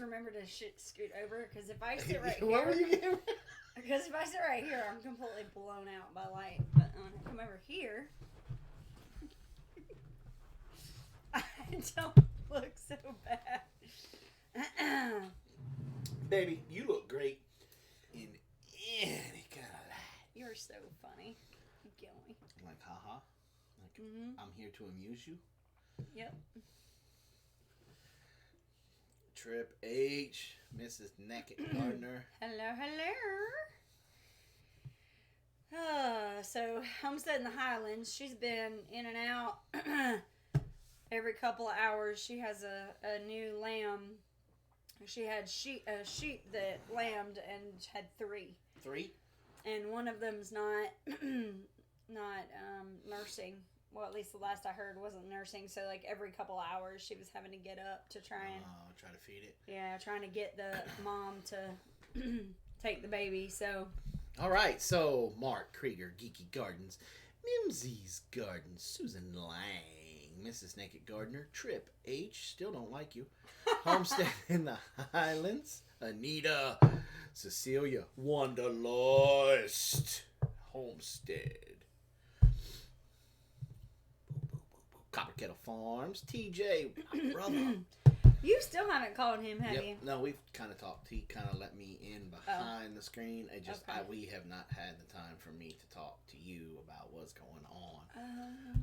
remember to scoot over, because if I sit right What were here, you getting? because if I sit right here, I'm completely blown out by light. But when I come over here, I don't look so bad. Baby, you look great in any kind of light. You're so funny. You kill me. Like, haha. Like, I'm here to amuse you. Yep. Trip H, Mrs. Naked Gardner. Hello, hello. So, Homestead in the Highlands, she's been in and out every couple of hours. She has a new lamb. She had a sheep that lambed and had 3. 3? And one of them's not nursing. Well, at least the last I heard wasn't nursing. So, like, every couple of hours, she was having to get up to try and... try to feed it. Yeah, trying to get the mom to take the baby, so... All right, so Mark Krieger, Geeky Gardens, Mimsy's Gardens, Susan Lang, Mrs. Naked Gardener, Trip H, still don't like you, Homestead in the Highlands, Anita, Cecilia, Wanderlust, Homestead, Copper Kettle Farms, TJ, my brother. You still haven't called him, have you? No, we've kind of talked. He kind of let me in behind the screen. We have not had the time for me to talk to you about what's going on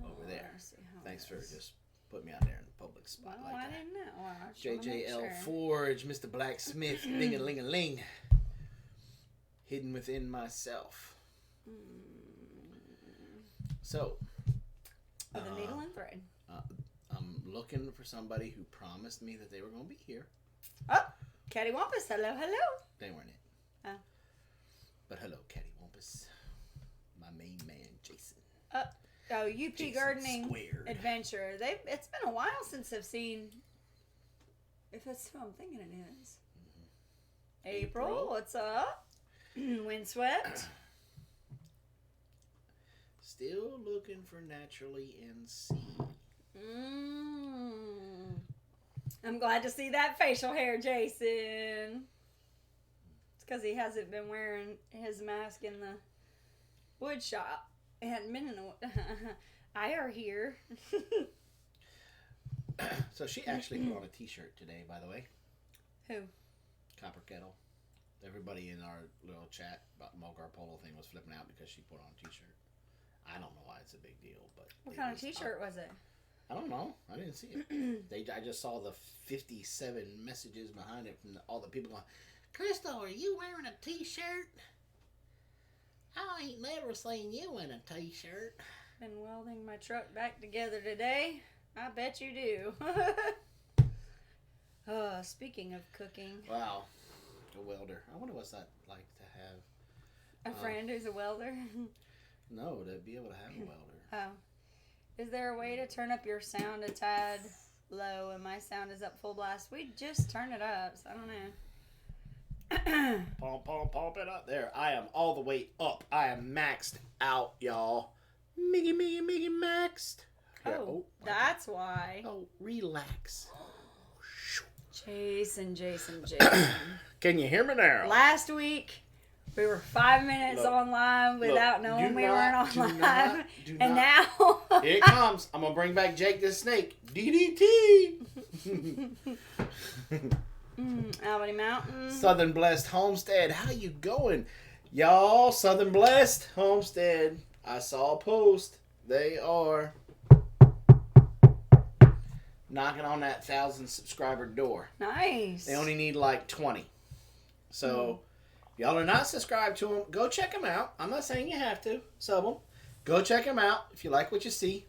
over there. Thanks for just putting me out there in the public spotlight. Well, I didn't know. JJL Forge, Mr. Blacksmith, Ding-a-ling-a-ling. Hidden within myself. So. With a needle and thread. I'm looking for somebody who promised me that they were going to be here. Oh, Cattywampus, hello. They weren't it. Oh. But hello, Cattywampus. My main man, Jason. UP Jason Gardening Squared. Adventure. It's been a while since I've seen, if that's who I'm thinking it is. April, what's up? Windswept. Still looking for Naturally NC. I'm glad to see that facial hair, Jason. It's because he hasn't been wearing his mask in the wood shop. It hadn't been in the I are here. So she actually put on a t-shirt today, by the way. Who? Copper Kettle. Everybody in our little chat about Mogar Polo thing was flipping out because she put on a t-shirt. I don't know why it's a big deal, but... What kind of t-shirt was it? I don't know. I didn't see it. I just saw the 57 messages behind it from all the people going, Crystal, are you wearing a t-shirt? I ain't never seen you in a t-shirt. Been welding my truck back together today. I bet you do. Speaking of cooking. Wow. A welder. I wonder what's that like to have. A friend who's a welder? No, to be able to have a welder. Oh. Is there a way to turn up your sound a tad low and my sound is up full blast? We just turned it up, so I don't know. Pump it up. There, I am all the way up. I am maxed out, y'all. Miggy, maxed. Here, that's why. Oh, relax. Jason. Can you hear me now? Last week, we were 5 minutes online without knowing we weren't on live. And now... Here it comes. I'm going to bring back Jake the Snake. DDT. Albany Mountain. Southern Blessed Homestead. How you going? Y'all, Southern Blessed Homestead. I saw a post. They are knocking on that 1,000 subscriber door. Nice. They only need like 20. So... Y'all are not subscribed to them. Go check them out. I'm not saying you have to. Sub them. Go check them out. If you like what you see,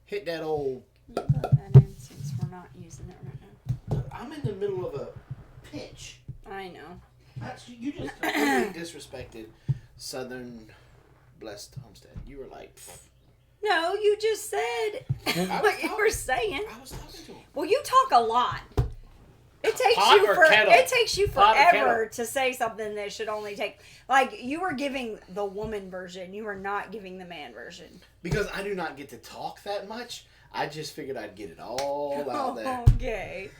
hit that old... You put that in since we're not using it right now. I'm in the middle of a pitch. I know. You just completely disrespected Southern Blessed Homestead. You were like... Pfft. No, you just said what you were saying. I was talking to him. Well, you talk a lot. It takes you forever to say something that should only take... Like, you were giving the woman version. You were not giving the man version. Because I do not get to talk that much. I just figured I'd get it all out there. Okay.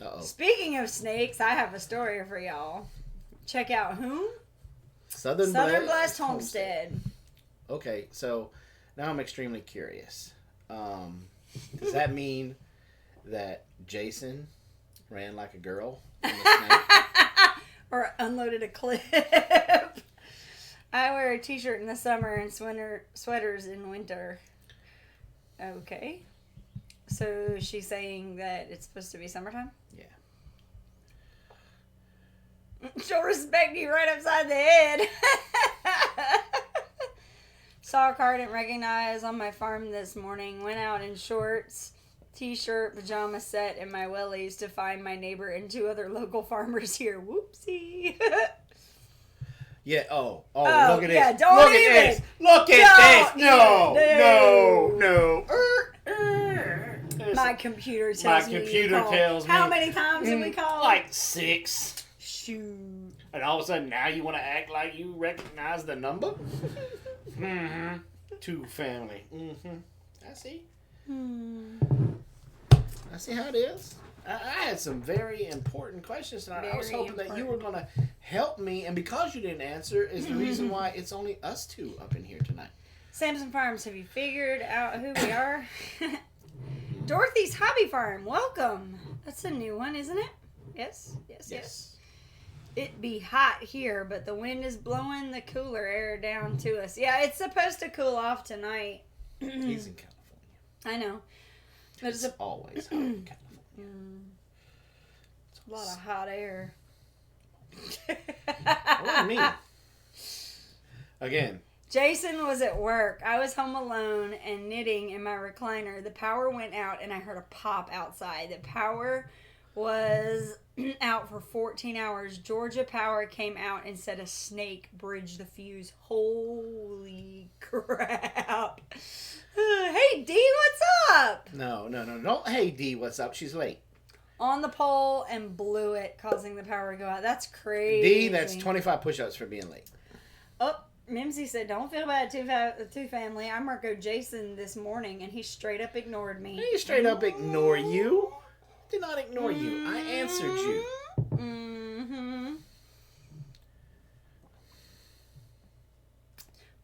Uh-oh. Speaking of snakes, I have a story for y'all. Check out whom? Southern Blessed Homestead. Okay, so now I'm extremely curious. Does that mean that Jason ran like a girl on the snake? Or unloaded a clip? I wear a t-shirt in the summer and sweaters in winter. Okay. So she's saying that it's supposed to be summertime? Yeah. She'll respect you right upside the head. Saw a car I didn't recognize on my farm this morning. Went out in shorts, t-shirt, pajama set, and my wellies to find my neighbor and 2 other local farmers here. Whoopsie. Yeah. Oh, Oh, look at yeah, this. don't Look even. at this. Look at this. Don't No. My computer tells My me you computer called. tells me. How many times have we called? Like 6. Shoot. And all of a sudden now you want to act like you recognize the number? Mm-hmm. 2 family. Mm-hmm. I see. I see how it is. I had some very important questions tonight. I was hoping that you were going to help me, and because you didn't answer is the reason why it's only us 2 up in here tonight. Samson Farms, have you figured out who we are? Dorothy's Hobby Farm, welcome. That's a new one, isn't it? Yes. It be hot here, but the wind is blowing the cooler air down to us. Yeah, it's supposed to cool off tonight. He's in California. I know. But It's always hot in California. A lot of hot air. What do you mean? Again. Jason was at work. I was home alone and knitting in my recliner. The power went out and I heard a pop outside. The power was out for 14 hours. Georgia Power came out and said a snake bridged the fuse. Holy crap. Hey, D, what's up? No. Don't, hey, D, what's up? She's late. On the pole and blew it, causing the power to go out. That's crazy. D, that's 25 push-ups for being late. Oh, Mimsy said, don't feel bad, two family. I marked Jason this morning, and he straight up ignored me. He straight up ignore you. Did not ignore you. I answered you.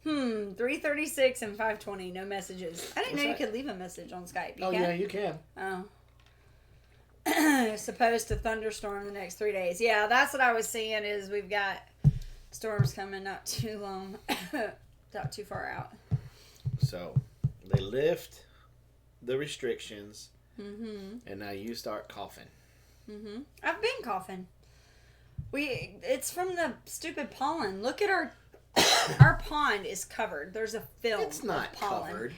3:36 and 5:20. No messages. I didn't know you could leave a message on Skype. You can? Yeah, you can. Oh. Supposed to thunderstorm the next 3 days. Yeah, that's what I was seeing is we've got storms coming not too long, not too far out. So, they lift the restrictions, and now you start coughing. I've been coughing. It's from the stupid pollen. Look at our pond is covered. There's a film. It's not of pollen. covered.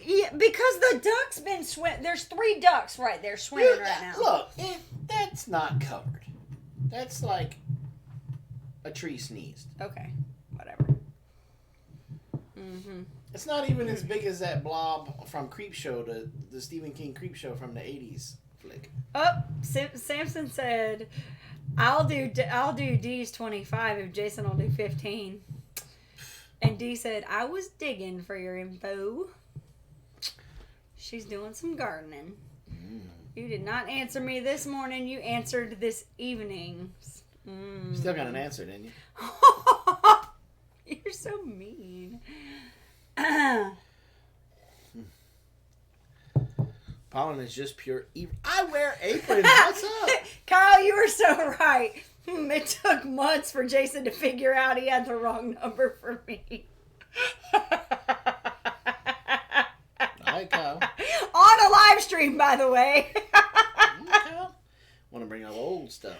Yeah, because the duck's been swimming. There's 3 ducks right there swimming right now. Look, that's not covered. That's like a tree sneezed. Okay, whatever. It's not even as big as that blob from Creepshow, the Stephen King Creepshow from the 80s flick. Oh, Samson said, I'll do D's 25 if Jason will do 15. And D said, I was digging for your info. She's doing some gardening. You did not answer me this morning. You answered this evening. Still got an answer, didn't you? You're so mean. Pollen is just pure evil. I wear aprons. What's up? Kyle, you were so right. It took months for Jason to figure out he had the wrong number for me. Hi, Kyle. On a live stream, by the way. Kyle. Want to bring up old stuff.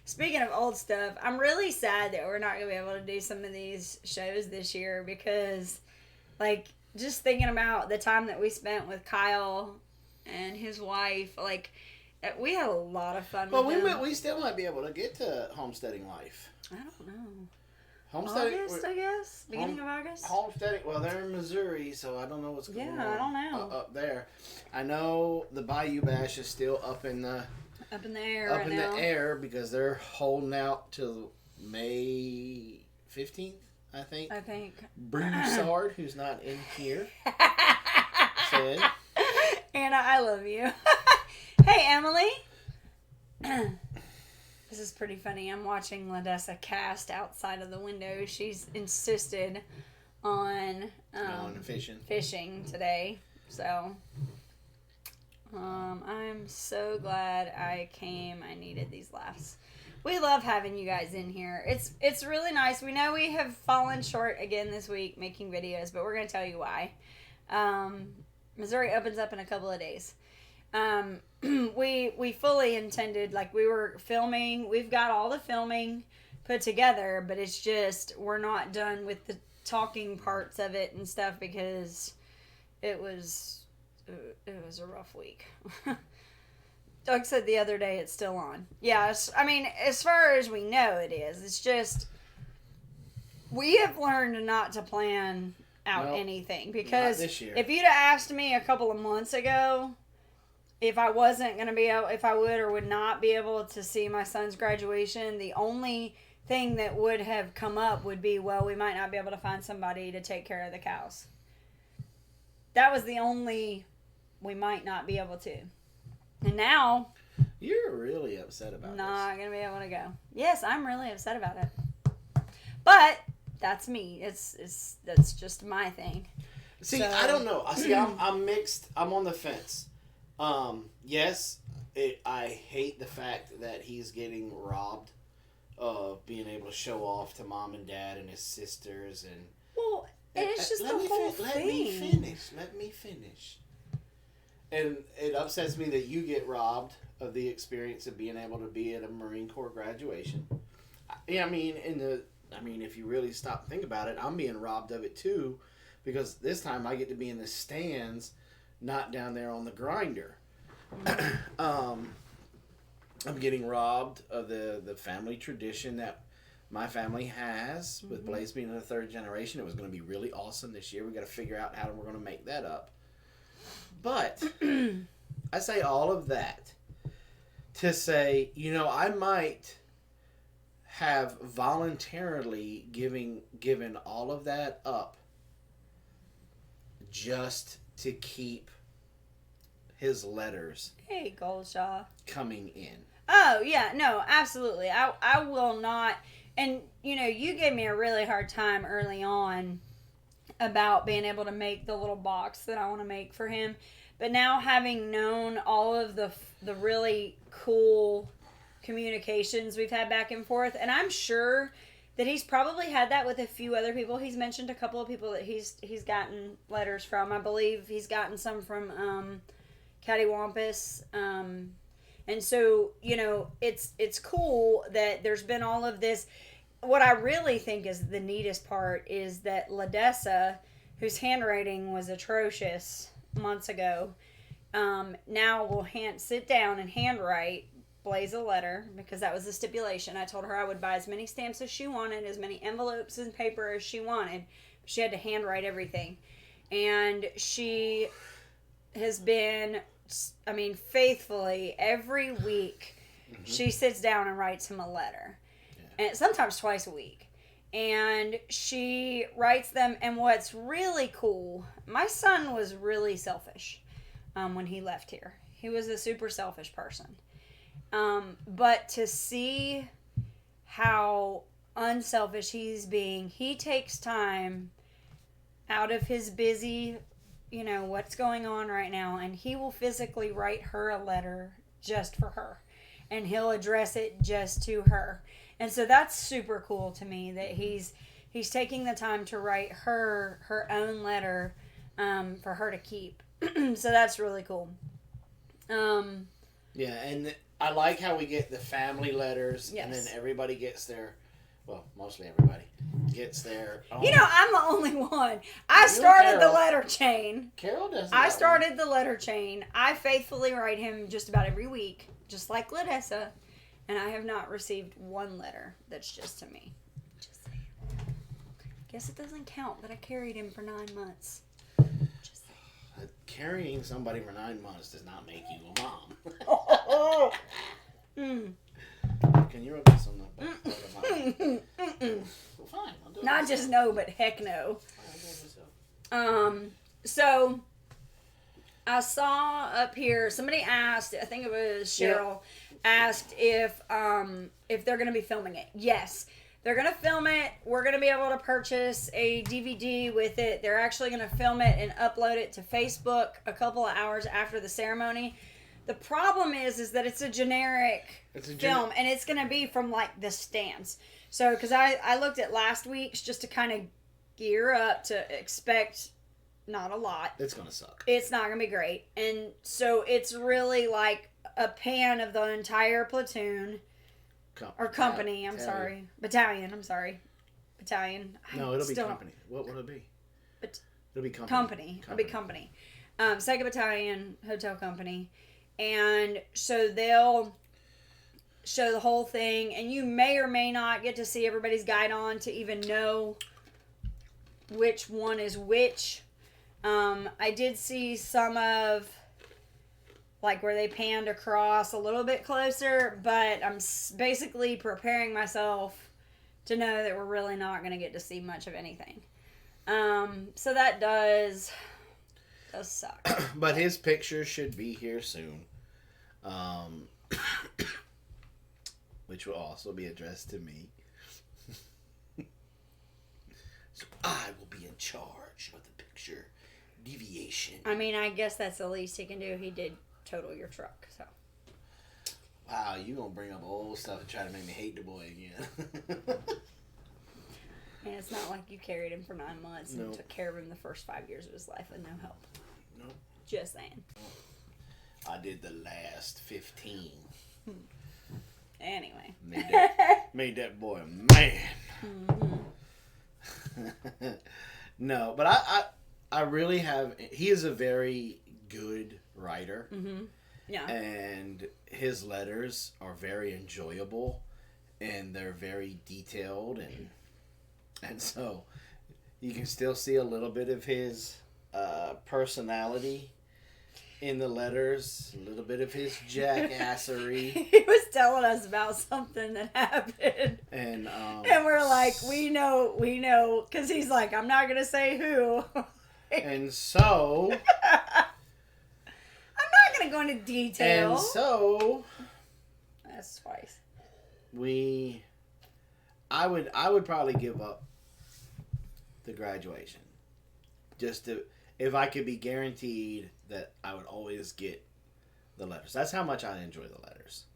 Speaking of old stuff, I'm really sad that we're not going to be able to do some of these shows this year because, like, just thinking about the time that we spent with Kyle and his wife, like, we had a lot of fun with them. We still might be able to get to homesteading life. I don't know. Homesteading, August, I guess? Beginning of August? Homesteading, well, they're in Missouri, so I don't know what's going on. Yeah, I don't know. Up there. I know the Bayou Bash is still up in the air because they're holding out till May 15th, I think. Broussard, who's not in here, said. Anna, I love you. Hey, Emily. This is pretty funny. I'm watching Ladessa cast outside of the window. She's insisted on fishing today. So I'm so glad I came. I needed these laughs. We love having you guys in here. It's really nice. We know we have fallen short again this week making videos, but we're going to tell you why. Missouri opens up in a couple of days. We fully intended, like, we were filming. We've got all the filming put together, but it's just we're not done with the talking parts of it and stuff because it was a rough week. Doug said the other day it's still on. Yeah, I mean, as far as we know it is. It's just we have learned not to plan out anything because if you'd have asked me a couple of months ago if I wasn't going to be able, if I would or would not be able to see my son's graduation, the only thing that would have come up would be, well, we might not be able to find somebody to take care of the cows. That was the only, we might not be able to. And now, you're really upset about not going to be able to go. Yes, I'm really upset about it. But that's me. That's just my thing. See, so, I don't know. See, I'm mixed. I'm on the fence. Yes, I hate the fact that he's getting robbed of being able to show off to mom and dad and his sisters and. Well, it's just the whole thing. Let me finish. And it upsets me that you get robbed of the experience of being able to be at a Marine Corps graduation. I mean, if you really stop and think about it, I'm being robbed of it too, because this time I get to be in the stands, not down there on the grinder. I'm getting robbed of the family tradition that my family has with Blaze being in the third generation. It was going to be really awesome this year. We got to figure out how we're going to make that up. But I say all of that to say, I might have voluntarily given all of that up just to keep his letters Goldshaw coming in. Oh, yeah. No, absolutely. I will not. And, you gave me a really hard time early on about being able to make the little box that I want to make for him. But now having known all of the really cool communications we've had back and forth, and I'm sure that he's probably had that with a few other people. He's mentioned a couple of people that he's gotten letters from. I believe he's gotten some from Cattywampus. And so, it's cool that there's been all of this. What I really think is the neatest part is that Ladessa, whose handwriting was atrocious months ago, now will sit down and handwrite Blaze a letter, because that was the stipulation. I told her I would buy as many stamps as she wanted, as many envelopes and paper as she wanted. She had to handwrite everything. And she has been, faithfully every week, she sits down and writes him a letter. And sometimes twice a week. And she writes them. And what's really cool, my son was really selfish when he left here. He was a super selfish person. But to see how unselfish he's being, he takes time out of his busy, what's going on right now, and he will physically write her a letter just for her. And he'll address it just to her. And so that's super cool to me that he's taking the time to write her own letter for her to keep. So that's really cool. Yeah, and I like how we get the family letters, yes. And then everybody gets their, well, mostly everybody gets their own. I'm the only one. I started the letter chain. Carol doesn't. I started the letter chain. I faithfully write him just about every week, just like Ladessa. And I have not received one letter that's just to me. Just saying. Guess it doesn't count that I carried him for 9 months. Just saying. Carrying somebody for 9 months does not make you a mom. Can you rub this on the back part of my... Well, fine. I'll do it Not myself. just no, but heck no. I'll do it myself. So I saw up here somebody asked. I think it was Cheryl asked if they're going to be filming it. Yes, they're going to film it. We're going to be able to purchase a DVD with it. They're actually going to film it and upload it to Facebook a couple of hours after the ceremony. The problem is that it's a generic film, and it's going to be from like the stands. So, because I looked at last week's just to kind of gear up to expect not a lot. It's going to suck. It's not going to be great. And so it's really like a pan of the entire platoon. Company. Battalion. I'm sorry. Battalion. No, it'll be company. What will it be? It'll be company. It'll be company. 2nd Battalion Hotel Company. And so they'll show the whole thing. And you may or may not get to see everybody's guide on to even know which one is which. I did see some of like where they panned across a little bit closer, but I'm basically preparing myself to know that we're really not going to get to see much of anything. So that does suck. But his picture should be here soon, which will also be addressed to me. So I will be in charge of the picture deviation. I mean, I guess that's the least he can do. He did total your truck, so. Wow, you gonna bring up old stuff and try to make me hate the boy again. And it's not like you carried him for 9 months and Nope. took care of him the first 5 years of his life with no help. Nope. Just saying. I did the last 15. Anyway. Made that boy a man. Mm-hmm. No, but I really have. He is a very good writer. Mm-hmm. Yeah. And his letters are very enjoyable, and they're very detailed, and so you can still see a little bit of his personality in the letters, a little bit of his jackassery. He was telling us about something that happened. And we're like, we know, because he's like, I'm not going to say who. And so... I'm not going to go into detail. And so... That's twice. I would probably give up the graduation. Just to... If I could be guaranteed that I would always get the letters. That's how much I enjoy the letters.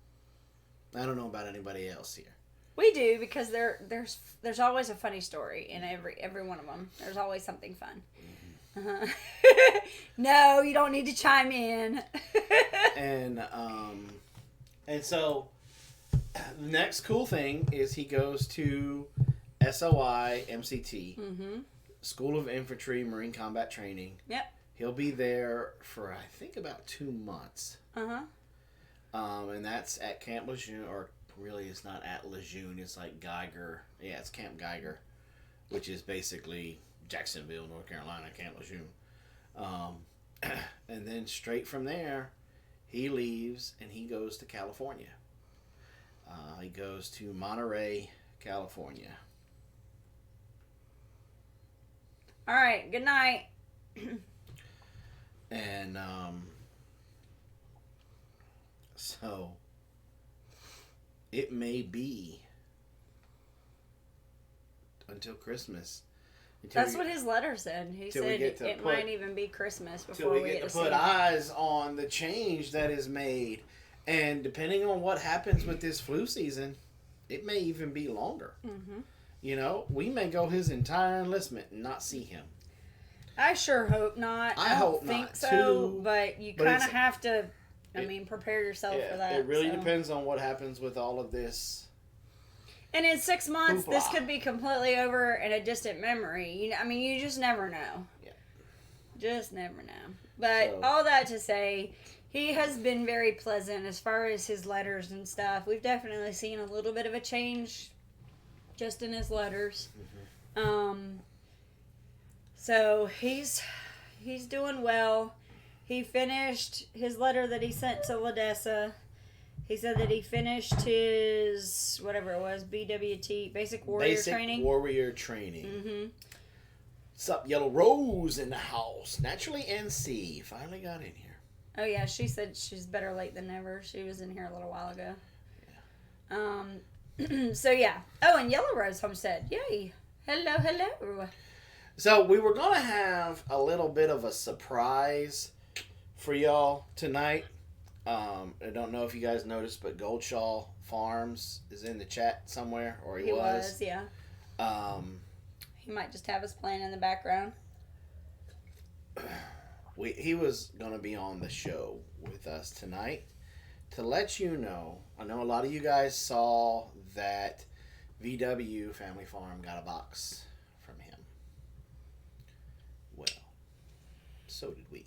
I don't know about anybody else here. We do, because there's always a funny story in every one of them. There's always something fun. Mm-hmm. Uh-huh. No, you don't need to chime in. And so the next cool thing is he goes to SOI MCT. Mm-hmm. School of Infantry Marine Combat Training. Yep. He'll be there for, I think, about 2 months. Uh-huh. And that's at Camp Lejeune, or really it's not at Lejeune, it's like Geiger. Yeah, it's Camp Geiger, which is basically Jacksonville, North Carolina, Camp Lejeune. And then straight from there, he leaves and he goes to California. He goes to Monterey, California. All right, good night. And so it may be until Christmas. That's what his letter said. He said it might even be Christmas before we get to put eyes on the change that is made. And depending on what happens with this flu season, it may even be longer. Mm-hmm. You know, we may go his entire enlistment and not see him. I sure hope not. I don't think so, too, but you kind of have to, prepare yourself for that. It really depends on what happens with all of this. And in 6 months, this could be completely over in a distant memory. You just never know. Yeah. Just never know. But all that to say, he has been very pleasant as far as his letters and stuff. We've definitely seen a little bit of a change just in his letters. Mm-hmm. So he's doing well. He finished his letter that he sent to Ladessa. He said that he finished his, whatever it was, BWT, Basic Warrior Training. Basic Warrior Training. Mm-hmm. What's up, Yellow Rose in the house? Naturally NC finally got in here. Oh yeah, she said she's better late than never. She was in here a little while ago. Yeah. So yeah. Oh, and Yellow Rose Homestead. Yay. Hello. So we were gonna have a little bit of a surprise for y'all tonight. I don't know if you guys noticed, but Goldshaw Farms is in the chat somewhere, or he was. Yeah. He might just have us playing in the background. He was going to be on the show with us tonight to let you know. I know a lot of you guys saw that VW Family Farm got a box from him. Well, so did we.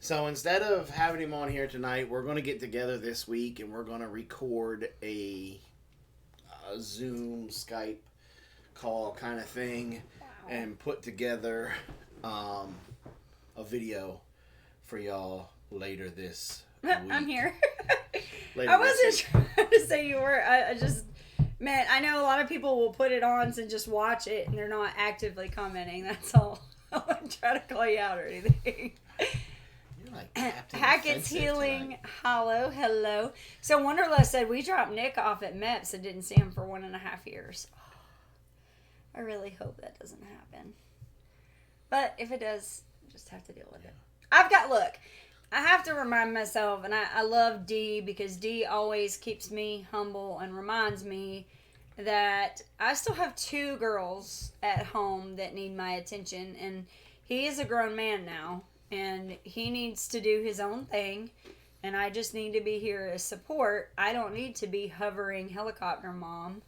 So instead of having him on here tonight, we're going to get together this week and we're going to record a Zoom, Skype call kind of thing. Wow. And put together a video for y'all later this week. I'm here. I wasn't trying to say you were. I just, man, I know a lot of people will put it on and just watch it and they're not actively commenting. That's all. I wasn't trying to call you out or anything. You're like Captain Hackett's Healing tonight. Hollow. Hello. So Wonderlust said we dropped Nick off at MEPS and didn't see him for 1.5 years. I really hope that doesn't happen. But if it does, just have to deal with it. I have to remind myself, and I love Dee because Dee always keeps me humble and reminds me that I still have 2 girls at home that need my attention, and he is a grown man now, and he needs to do his own thing, and I just need to be here as support. I don't need to be hovering helicopter mom.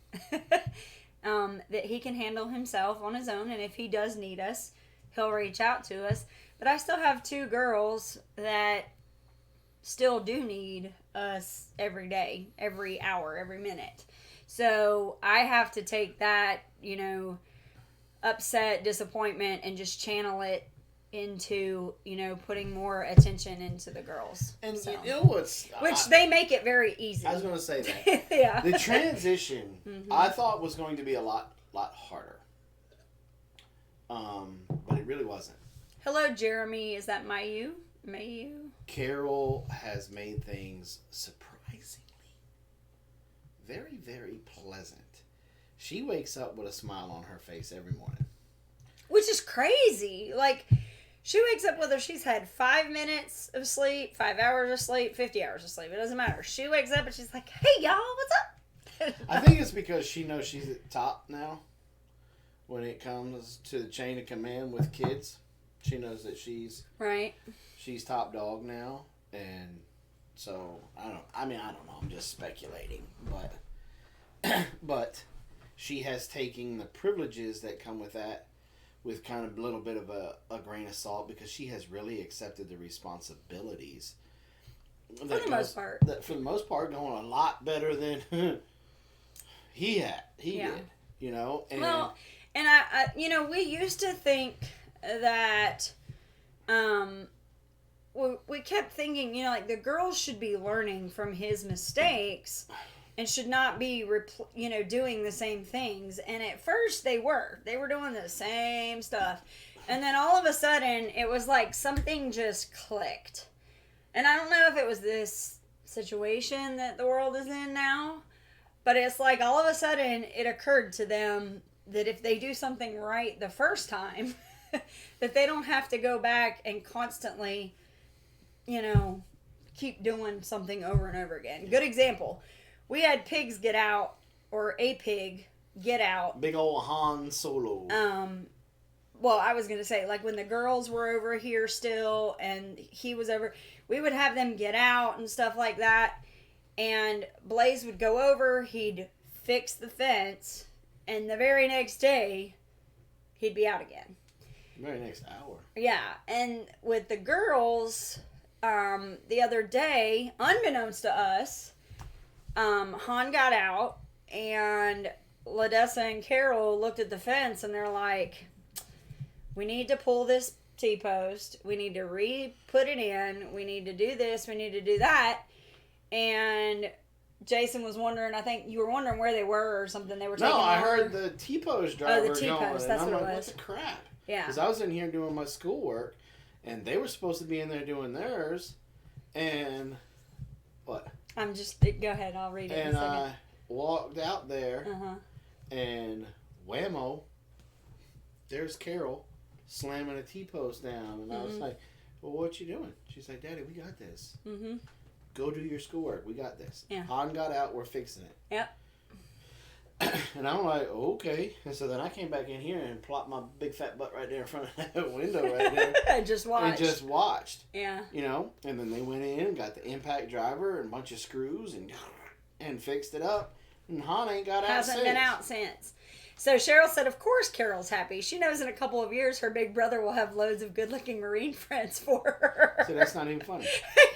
That he can handle himself on his own, and if he does need us, he'll reach out to us. But I still have 2 girls that still do need us every day, every hour, every minute. So I have to take that, upset, disappointment, and just channel it into, putting more attention into the girls. And so. you know what's... Which they make it very easy. I was going to say that. Yeah. The transition, I thought was going to be a lot harder. But it really wasn't. Hello, Jeremy. Is that Mayu? Carol has made things surprisingly very, very pleasant. She wakes up with a smile on her face every morning. Which is crazy. Like, she wakes up whether she's had 5 minutes of sleep, 5 hours of sleep, 50 hours of sleep. It doesn't matter. She wakes up and she's like, hey, y'all, what's up? I think it's because she knows she's at top now when it comes to the chain of command with kids. She knows that she's top dog now. And so, I don't know. I'm just speculating. But she has taken the privileges that come with that with kind of a little bit of a grain of salt because she has really accepted the responsibilities. For the most part. For the most part, going a lot better than he did, And, well, and I we used to think that, we kept thinking, like the girls should be learning from his mistakes and should not be, doing the same things. And at first they were doing the same stuff. And then all of a sudden it was like something just clicked. And I don't know if it was this situation that the world is in now, but it's like all of a sudden it occurred to them that if they do something right the first time, that they don't have to go back and constantly, keep doing something over and over again. Good example. We had pigs get out, or a pig get out. Big old Han Solo. Well, I was going to say, like when the girls were over here still and he was over, we would have them get out and stuff like that. And Blaze would go over, he'd fix the fence, and the very next day, he'd be out again. Very next hour. Yeah, and with the girls, the other day, unbeknownst to us, Han got out, and Ladessa and Carol looked at the fence, and they're like, we need to pull this T-post, we need to re-put it in, we need to do this, we need to do that, and Jason was wondering, I think you were wondering where they were or something. They were taking No, I longer. heard the T-post driver the T-post, going, that's and I'm what like, it what was. the crap? Yeah. Because I was in here doing my schoolwork, and they were supposed to be in there doing theirs, and what? Go ahead, I'll read it and in a second. I walked out there, and whammo, there's Carol slamming a T-post down, and I was like, well, what you doing? She's like, Daddy, we got this. Go do your schoolwork. We got this. Yeah. Han got out. We're fixing it. Yep. And I'm like, okay. And so then I came back in here and plopped my big fat butt right there in front of that window right there. I just watched. Yeah. You know, and then they went in and got the impact driver and a bunch of screws and fixed it up. And Han ain't got out since. Hasn't been out since. So Cheryl said, of course Carol's happy. She knows in a couple of years her big brother will have loads of good-looking Marine friends for her. So that's not even funny.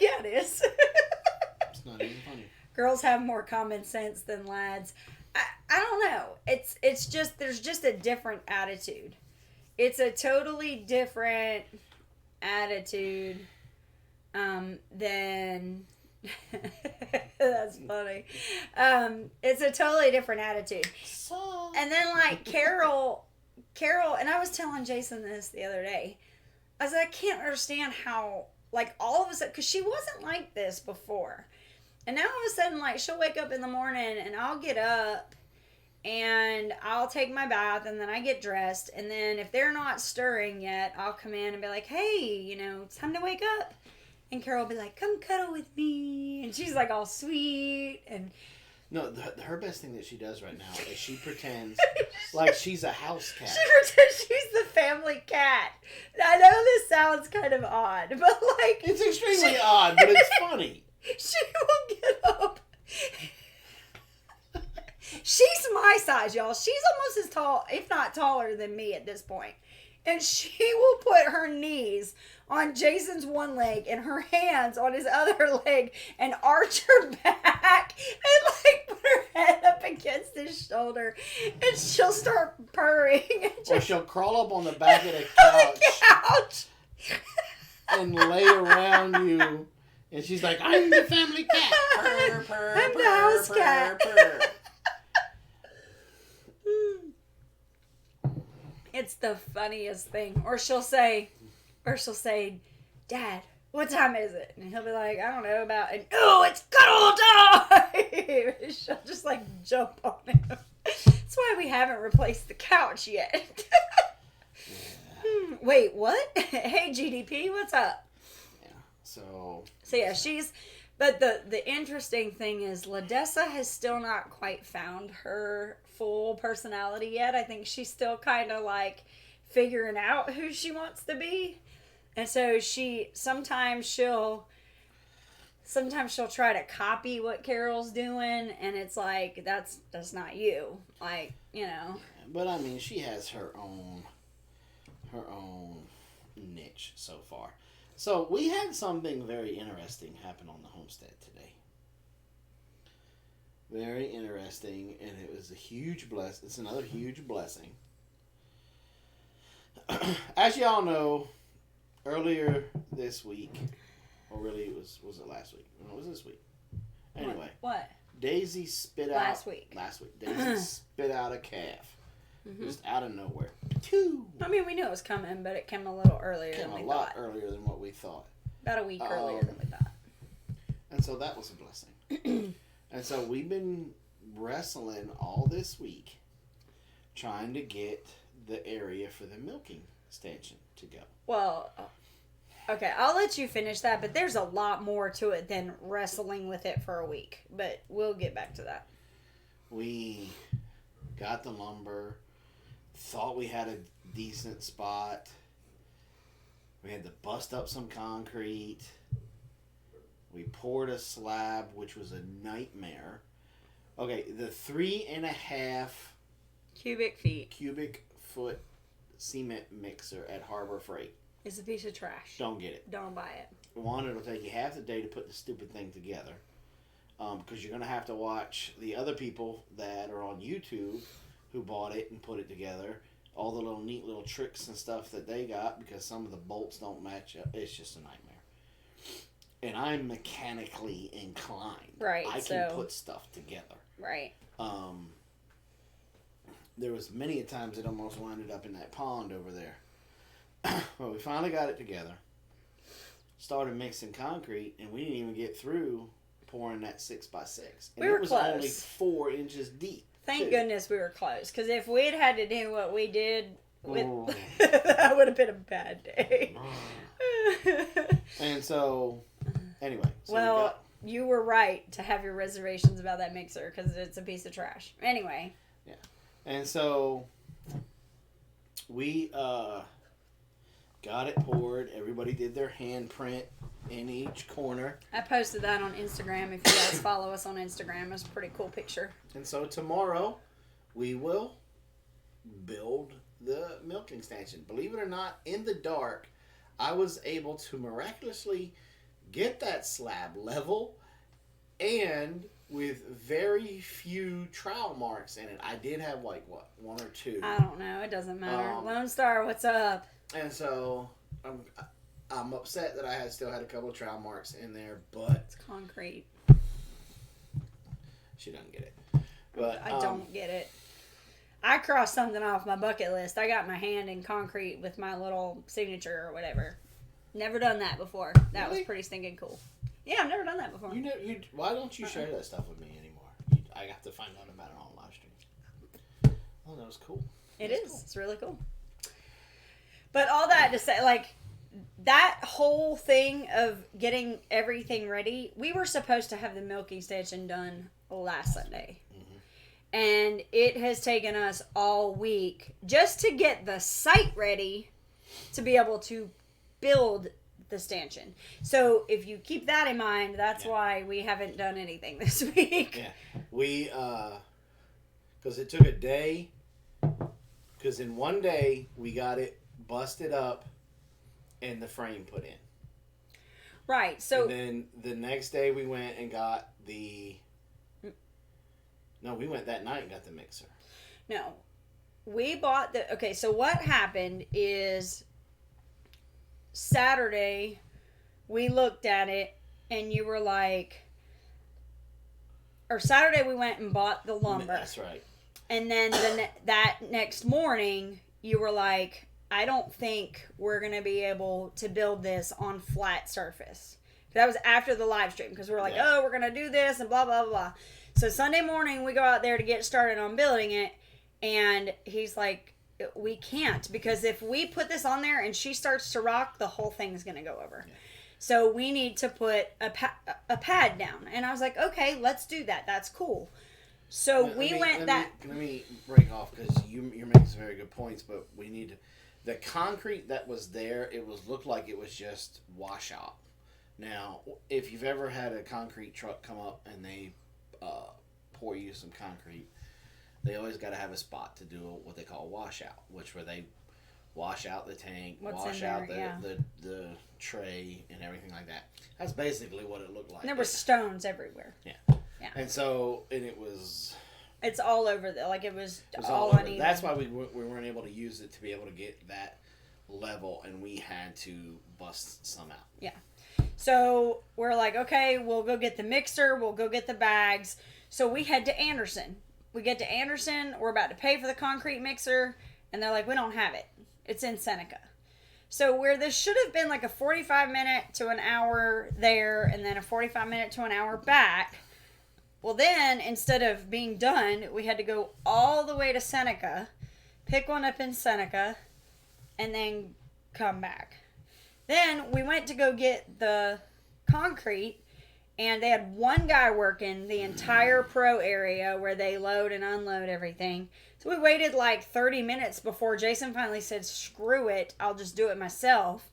Yeah, it is. It's not even funny. Girls have more common sense than lads. I don't know. It's just, there's just a different attitude. It's a totally different attitude than... That's funny. It's a totally different attitude. And then like Carol, and I was telling Jason this the other day. I said, I can't understand how, like, all of a sudden, because she wasn't like this before. And now all of a sudden, like, she'll wake up in the morning and I'll get up and I'll take my bath and then I get dressed. And then if they're not stirring yet, I'll come in and be like, hey, you know, it's time to wake up. And Carol will be like, come cuddle with me. And she's like all sweet. And no, her best thing that she does right now is she pretends like she's a house cat. She pretends she's the family cat. I know this sounds kind of odd, but like... It's extremely odd, but it's funny. She will get up. She's my size, y'all. She's almost as tall, if not taller than me at this point. And she will put her knees on Jason's one leg and her hands on his other leg and arch her back and like put her head up against his shoulder and she'll start purring. Or she'll crawl up on the back of the couch and lay around you. And she's like, I'm the family cat. Purr, purr, I'm the purr, house purr, cat. purr. It's the funniest thing. Or she'll say, Dad, what time is it? And he'll be like, I don't know, oh, it's cuddle time! She'll just like jump on him. That's why we haven't replaced the couch yet. Wait, what? Hey, GDP, what's up? Yeah, so yeah, but the interesting thing is LaDessa has still not quite found her full personality yet. I think she's still kind of like figuring out who she wants to be. And so sometimes she'll try to copy what Carol's doing, and it's like that's not you. Like, you know. But I mean, she has her own niche so far. So we had something very interesting happen on the homestead today. Very interesting, and it was a huge blessing. It's another huge blessing. As y'all know, earlier this week, or really was it last week? No, it was this week. Anyway. What? Daisy spit out... Last week. Daisy spit out a calf. Mm-hmm. Just out of nowhere. I mean, we knew it was coming, but it came a little earlier than we thought. A lot earlier than what we thought. About a week earlier than we thought. And so that was a blessing. And so we've been wrestling all this week trying to get the area for the milking station to go. Well, okay, I'll let you finish that, but there's a lot more to it than wrestling with it for a week. But we'll get back to that. We got the lumber, thought we had a decent spot. We had to bust up some concrete. We poured a slab, which was a nightmare. Okay, the 3.5 cubic foot cement mixer at Harbor Freight is a piece of trash. Don't get it. Don't buy it. One, it'll take you half the day to put the stupid thing together. Because you're going to have to watch the other people that are on YouTube who bought it and put it together. All the neat little tricks and stuff that they got, because some of the bolts don't match up. It's just a nightmare. And I'm mechanically inclined. Right. I can put stuff together. Right. There was many a times it almost winded up in that pond over there. well, we finally got it together. Started mixing concrete, and we didn't even get through pouring that 6x6. And We were it was close. only 4 inches deep. Thank too. goodness we were close. Because if we'd had to do what we did, Oh. that would have been a bad day. And so, anyway. So Well, you were right to have your reservations about that mixer because it's a piece of trash. Anyway. Yeah. And so, we got it poured. Everybody did their handprint in each corner. I posted that on Instagram. If you guys follow us on Instagram, it's a pretty cool picture. And so, tomorrow, we will build the milking station. Believe it or not, in the dark, I was able to miraculously get that slab level and with very few trowel marks in it. I did have like, what, 1 or 2. I don't know. It doesn't matter. Lone Star, what's up? And so I'm upset that I still had a couple of trowel marks in there, but It's concrete. she doesn't get it. But I don't get it. I crossed something off my bucket list. I got my hand in concrete with my little signature or whatever. Never done that before. That was Really? pretty stinking cool. Yeah, I've never done that before. Why don't you share that stuff with me anymore? I got to find out about it on live stream. Oh, that was cool. It That's is. cool. It's really cool. But all that to say, like, that whole thing of getting everything ready, we were supposed to have the milking station done last Sunday. Mm-hmm. And it has taken us all week just to get the site ready to be able to build the stanchion. So if you keep that in mind, that's why we haven't done anything this week. Yeah. We, because it took a day, because in one day we got it busted up and the frame put in. Right. So and then the next day we went and got No, we went that night and got the mixer. no, we bought the. Okay, so what happened is Saturday we looked at it and you were like, or Saturday we went and bought the lumber. That's right. And then that next morning you were like, I don't think we're going to be able to build this on flat surface. That was after the live stream because we were like, oh, we're going to do this and blah, blah, blah. So Sunday morning we go out there to get started on building it. And he's like, we can't, because if we put this on there and she starts to rock, the whole thing's going to go over. Yeah. So we need to put a pad down. And I was like, okay, let's do that. That's cool. So let me break off because you're making some very good points, but we need to, the concrete that was there, looked like it was just washout. Now, if you've ever had a concrete truck come up and they pour you some concrete, they always got to have a spot to do what they call washout, where they wash out the tank, wash out the tray and everything like that. That's basically what it looked like. And there were stones everywhere. Yeah. And so, it was... It's all over it was all over. uneven. That's why we weren't able to use it to be able to get that level, and we had to bust some out. Yeah. So we're like, okay, we'll go get the mixer, we'll go get the bags. So we head to Anderson. We get to Anderson, we're about to pay for the concrete mixer, and they're like, we don't have it. It's in Seneca. So where this should have been like a 45-minute to an hour there, and then a 45-minute to an hour back, well then, instead of being done, we had to go all the way to Seneca, pick one up in Seneca, and then come back. Then we went to go get the concrete, and they had one guy working the entire pro area where they load and unload everything. So we waited like 30 minutes before Jason finally said, screw it, I'll just do it myself.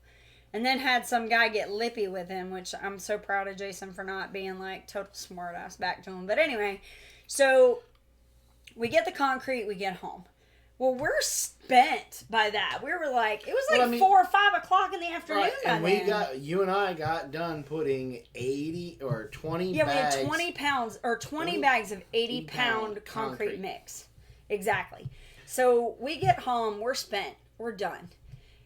And then had some guy get lippy with him, which I'm so proud of Jason for not being like total smart ass back to him. But anyway, so we get the concrete, we get home. Well, we're spent by that. We were like, it was like 4 or 5 o'clock in the afternoon. Right, and you and I got done putting 80 or 20 bags. Yeah, we had 20 pounds or 20 bags of 80-pound concrete mix. Exactly. So we get home, we're spent, we're done.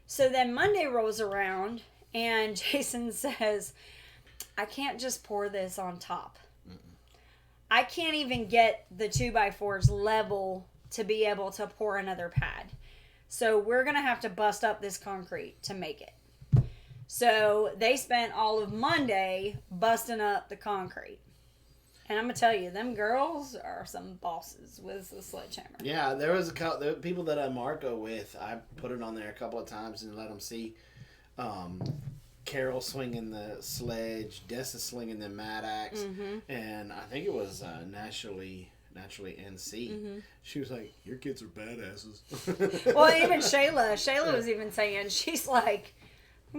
So then Monday rolls around, and Jason says, I can't just pour this on top. Mm-mm. I can't even get the 2x4s level to be able to pour another pad. So we're going to have to bust up this concrete to make it. So they spent all of Monday busting up the concrete. And I'm going to tell you, them girls are some bosses with the sledgehammer. Yeah, there was a couple, the people that I Marco with, I put it on there a couple of times and let them see Carol swinging the sledge, Dessa slinging the mad axe, and I think it was naturally NC. She was like, "Your kids are badasses." Well, even Shayla was even saying, she's like,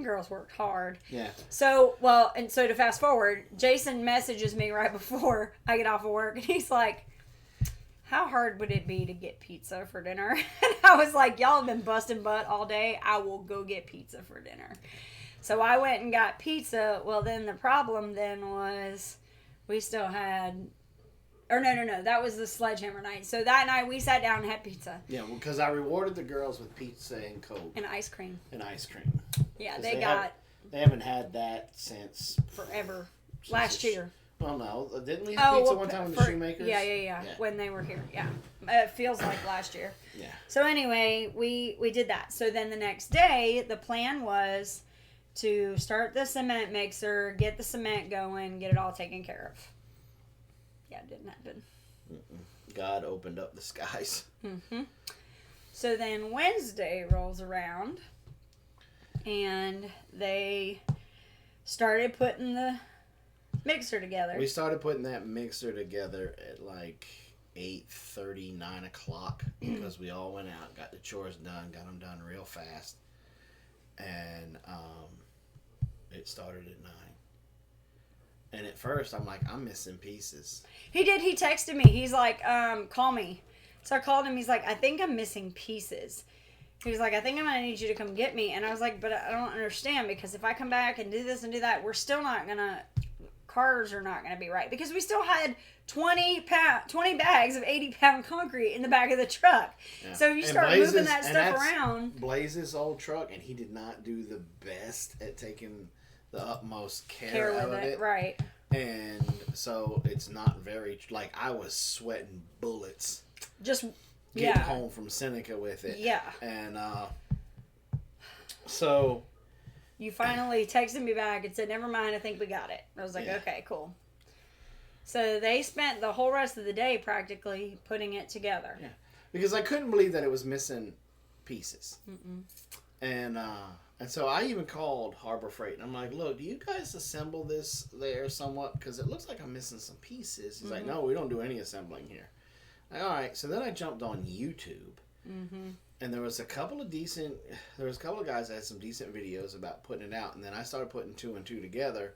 girls worked hard. Yeah. So, so to fast forward, Jason messages me right before I get off of work, and he's like, how hard would it be to get pizza for dinner? And I was like, y'all have been busting butt all day. I will go get pizza for dinner. So I went and got pizza. Well, then the problem then was we still had... Or no, that was the sledgehammer night. So that night we sat down and had pizza. Yeah, well, because I rewarded the girls with pizza and Coke. And ice cream. Yeah, they haven't had that since... Forever. Last year. Well, no. Didn't we have pizza one time with the Shoemakers? Yeah. When they were here, yeah. It feels like last year. Yeah. So anyway, we did that. So then the next day, the plan was to start the cement mixer, get the cement going, get it all taken care of. Yeah, it didn't happen. God opened up the skies. So then Wednesday rolls around, and they started putting the mixer together. We started putting that mixer together at like 8:30, 9 o'clock because we all went out, got the chores done, got them done real fast, and it started at 9. And at first, I'm like, I'm missing pieces. He did. He texted me. He's like, call me. So I called him. He's like, I think I'm missing pieces. He was like, I think I'm going to need you to come get me. And I was like, but I don't understand, because if I come back and do this and do that, we're still not going to, cars are not going to be right. Because we still had 20 bags of 80-pound concrete in the back of the truck. Yeah. So you start moving that stuff around. Blaze's old truck, and he did not do the best at taking the utmost care out of it. Right. And so it's not very, like, I was sweating bullets. Just getting home from Seneca with it. Yeah. And so you finally texted me back and said, never mind, I think we got it. I was like, okay, cool. So they spent the whole rest of the day practically putting it together. Yeah. Because I couldn't believe that it was missing pieces. And so I even called Harbor Freight, and I'm like, look, do you guys assemble this there somewhat? Because it looks like I'm missing some pieces. He's like, no, we don't do any assembling here. Like, all right, so then I jumped on YouTube, and there was a couple of guys that had some decent videos about putting it out, and then I started putting 2 and 2 together.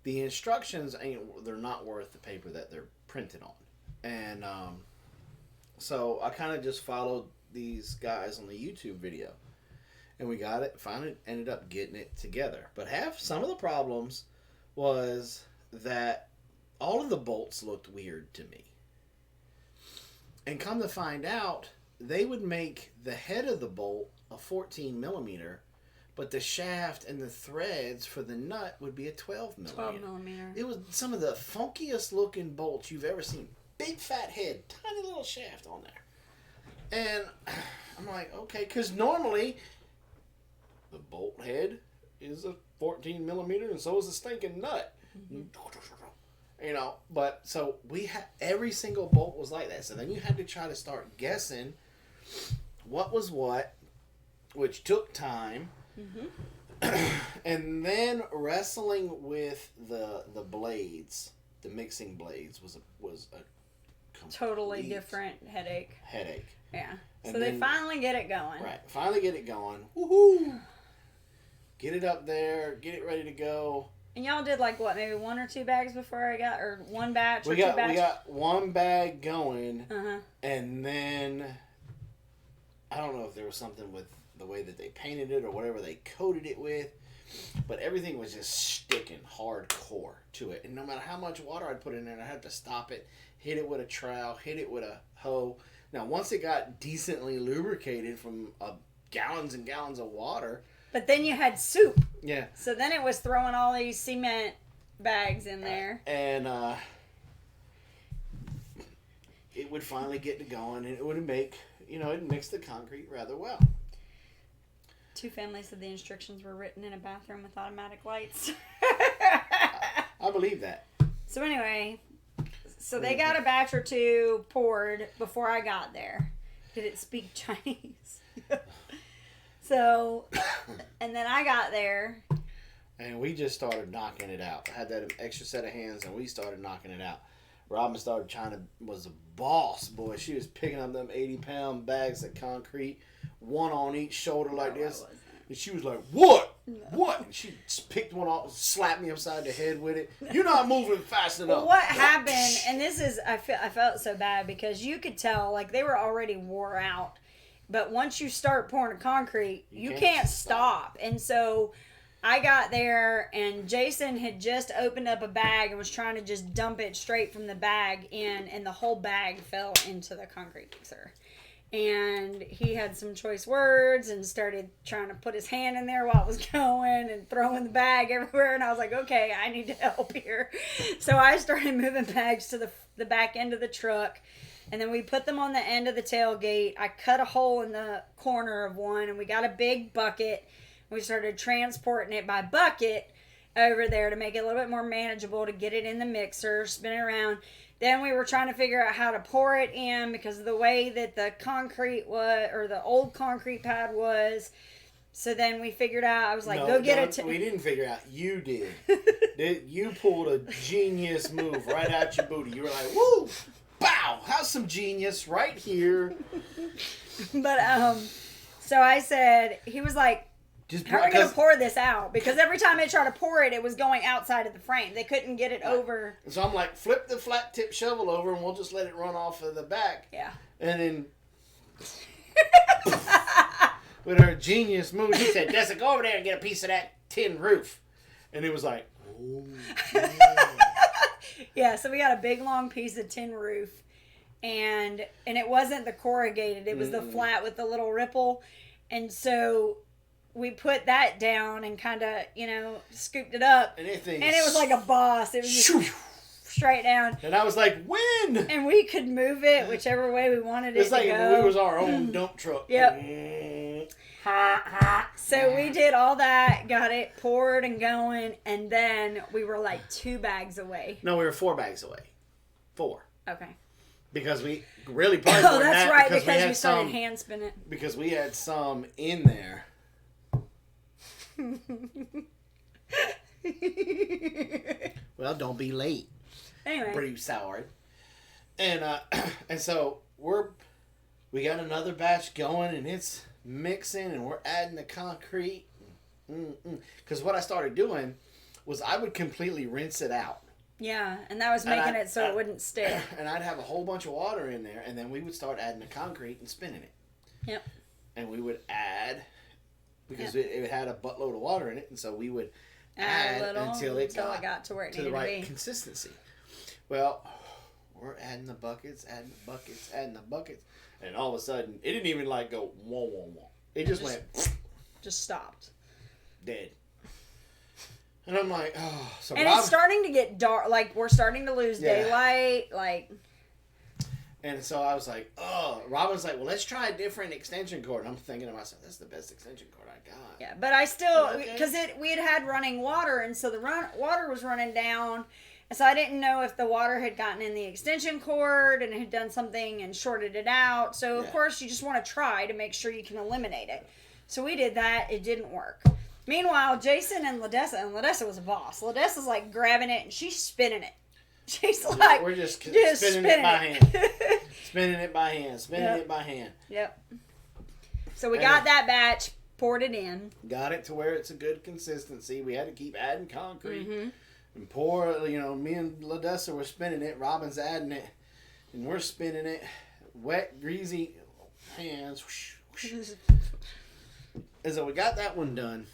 The instructions, they're not worth the paper that they're printed on. And so I kind of just followed these guys on the YouTube video. And we got it, finally ended up getting it together. But some of the problems was that all of the bolts looked weird to me. And come to find out, they would make the head of the bolt a 14 millimeter, but the shaft and the threads for the nut would be a 12 millimeter. 12 millimeter. It was some of the funkiest looking bolts you've ever seen. Big fat head, tiny little shaft on there. And I'm like, okay, because normally the bolt head is a 14 millimeter, and so is the stinking nut. But so we had every single bolt was like that. So then you had to try to start guessing what was what, which took time. And then wrestling with the blades, the mixing blades was a totally different headache. Yeah. And so they finally get it going. Right. Finally get it going. Woohoo! Get it up there. Get it ready to go. And y'all did maybe 1 or 2 bags before I got, or one batch or 2 batches? We got one bag going, and then I don't know if there was something with the way that they painted it or whatever they coated it with, but everything was just sticking hardcore to it. And no matter how much water I'd put in there, I had to stop it, hit it with a trowel, hit it with a hoe. Now, once it got decently lubricated from gallons and gallons of water. But then you had soup. Yeah. So then it was throwing all these cement bags in there. And it would finally get to going, and it would make, it'd mix the concrete rather well. Two families said the instructions were written in a bathroom with automatic lights. I believe that. So anyway, so they got a batch or two poured before I got there. Did it speak Chinese? So, and then I got there. And we just started knocking it out. I had that extra set of hands, and we started knocking it out. Robin was a boss, boy. She was picking up them 80-pound bags of concrete, one on each shoulder like this. And she was like, "What? No. What?" And she just picked one off, slapped me upside the head with it. You're not moving fast enough. Well, what happened, and this is, I felt so bad because you could tell, like, they were already wore out. But once you start pouring the concrete, you can't stop. And so I got there, and Jason had just opened up a bag and was trying to just dump it straight from the bag in, and the whole bag fell into the concrete mixer. And he had some choice words and started trying to put his hand in there while it was going and throwing the bag everywhere. And I was like, okay, I need to help here. So I started moving bags to the back end of the truck. And then we put them on the end of the tailgate. I cut a hole in the corner of one, and we got a big bucket. We started transporting it by bucket over there to make it a little bit more manageable, to get it in the mixer, spin it around. Then we were trying to figure out how to pour it in because of the way that the concrete was, or the old concrete pad was. So then we figured out, I was like, go get it. We didn't figure out. You did. You pulled a genius move right out your booty. You were like, woo! Bow! How's some genius right here? But, so I said, he was like, how are we going to pour this out? Because every time they tried to pour it, it was going outside of the frame. They couldn't get it over. So I'm like, flip the flat tip shovel over and we'll just let it run off of the back. Yeah. And then, with her genius move, she said, Jessica, go over there and get a piece of that tin roof. And it was like, oh, yeah. Yeah, so we got a big long piece of tin roof, and it wasn't the corrugated, it was the flat with the little ripple. And so we put that down and kind of, scooped it up. And it was like a boss. It was just straight down. And I was like, when? And we could move it whichever way we wanted it to go. It's like we was our own dump truck. Yep. So we did all that, got it poured and going, and then we were like 2 bags away. No, we were 4 bags away. 4. Okay. Because we really probably more than that's that, right, because we started hand spinning. Because we had some in there. Well, don't be late. Anyway. Bruce Howard. And so we got another batch going, and it's mixing, and we're adding the concrete. Because what I started doing was I would completely rinse it out. Yeah, and that was making it so it wouldn't stick. And I'd have a whole bunch of water in there, and then we would start adding the concrete and spinning it. Yep. And we would add, because it had a buttload of water in it, and so we would add until it got to where it needed to the right consistency. Well, we're adding the buckets, adding the buckets, and all of a sudden, it didn't even go whoa, whoa, whoa. It just went. Just stopped. Dead. And I'm like, oh. So and it's starting to get dark. Like, we're starting to lose daylight. Like. And so I was like, oh. Robin's like, well, let's try a different extension cord. And I'm thinking to myself, that's the best extension cord I got. Yeah, but I still, because we had running water, and so the water was running down. And so I didn't know if the water had gotten in the extension cord and had done something and shorted it out. So, of course, you just want to try to make sure you can eliminate it. So we did that. It didn't work. Meanwhile, Jason and Ladessa was a boss. Ladessa's like grabbing it and she's spinning it. She's like, we're just spinning it by hand. Spinning it by hand. Spinning it by hand. Yep. So we got that batch, poured it in. Got it to where it's a good consistency. We had to keep adding concrete. And pour, me and Ladessa were spinning it. Robin's adding it. And we're spinning it. Wet, greasy hands. Whoosh, whoosh. And so we got that one done.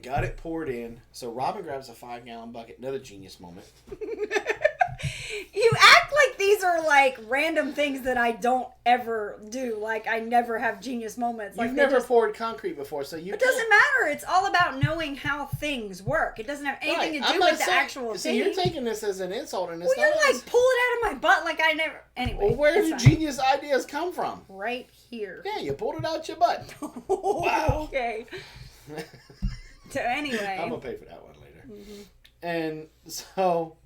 Got it poured in. So Robin grabs a 5-gallon bucket. Another genius moment. You act like these are like random things that I don't ever do. Like I never have genius moments. Like You've never poured concrete before, so you. It doesn't matter. It's all about knowing how things work. It doesn't have anything to do with the actual thing. So you're taking this as an insult, and it's well, you're like pull it out of my butt like I never. Anyway. Well, where do genius ideas come from? Right here. Yeah, you pulled it out your butt. Wow. Okay. So anyway, I'm gonna pay for that one later. Mm-hmm. And so.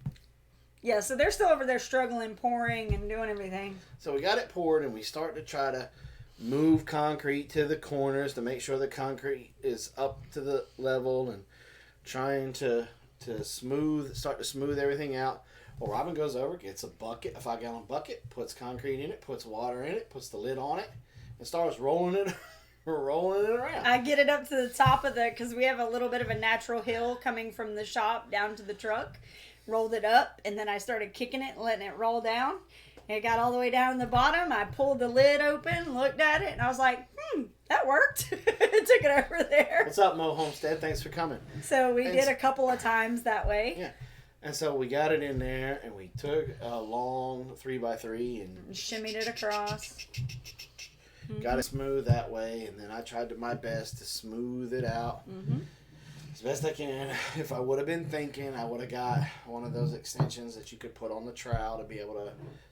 Yeah, so they're still over there struggling, pouring, and doing everything. So we got it poured, and we start to try to move concrete to the corners to make sure the concrete is up to the level, and trying to start to smooth everything out. Well, Robin goes over, gets a bucket, a 5-gallon bucket, puts concrete in it, puts water in it, puts the lid on it, and starts rolling it around. I get it up to the top of because we have a little bit of a natural hill coming from the shop down to the truck. Rolled it up, and then I started kicking it and letting it roll down. It got all the way down the bottom. I pulled the lid open, looked at it, and I was like, that worked. Took it over there. What's up, Mo Homestead? Thanks for coming. So we did a couple of times that way. Yeah. And so we got it in there, and we took a long 3x3 and shimmied it across. Got it smooth that way, and then I tried my best to smooth it out. As best I can. If I would have been thinking, I would have got one of those extensions that you could put on the trowel to be able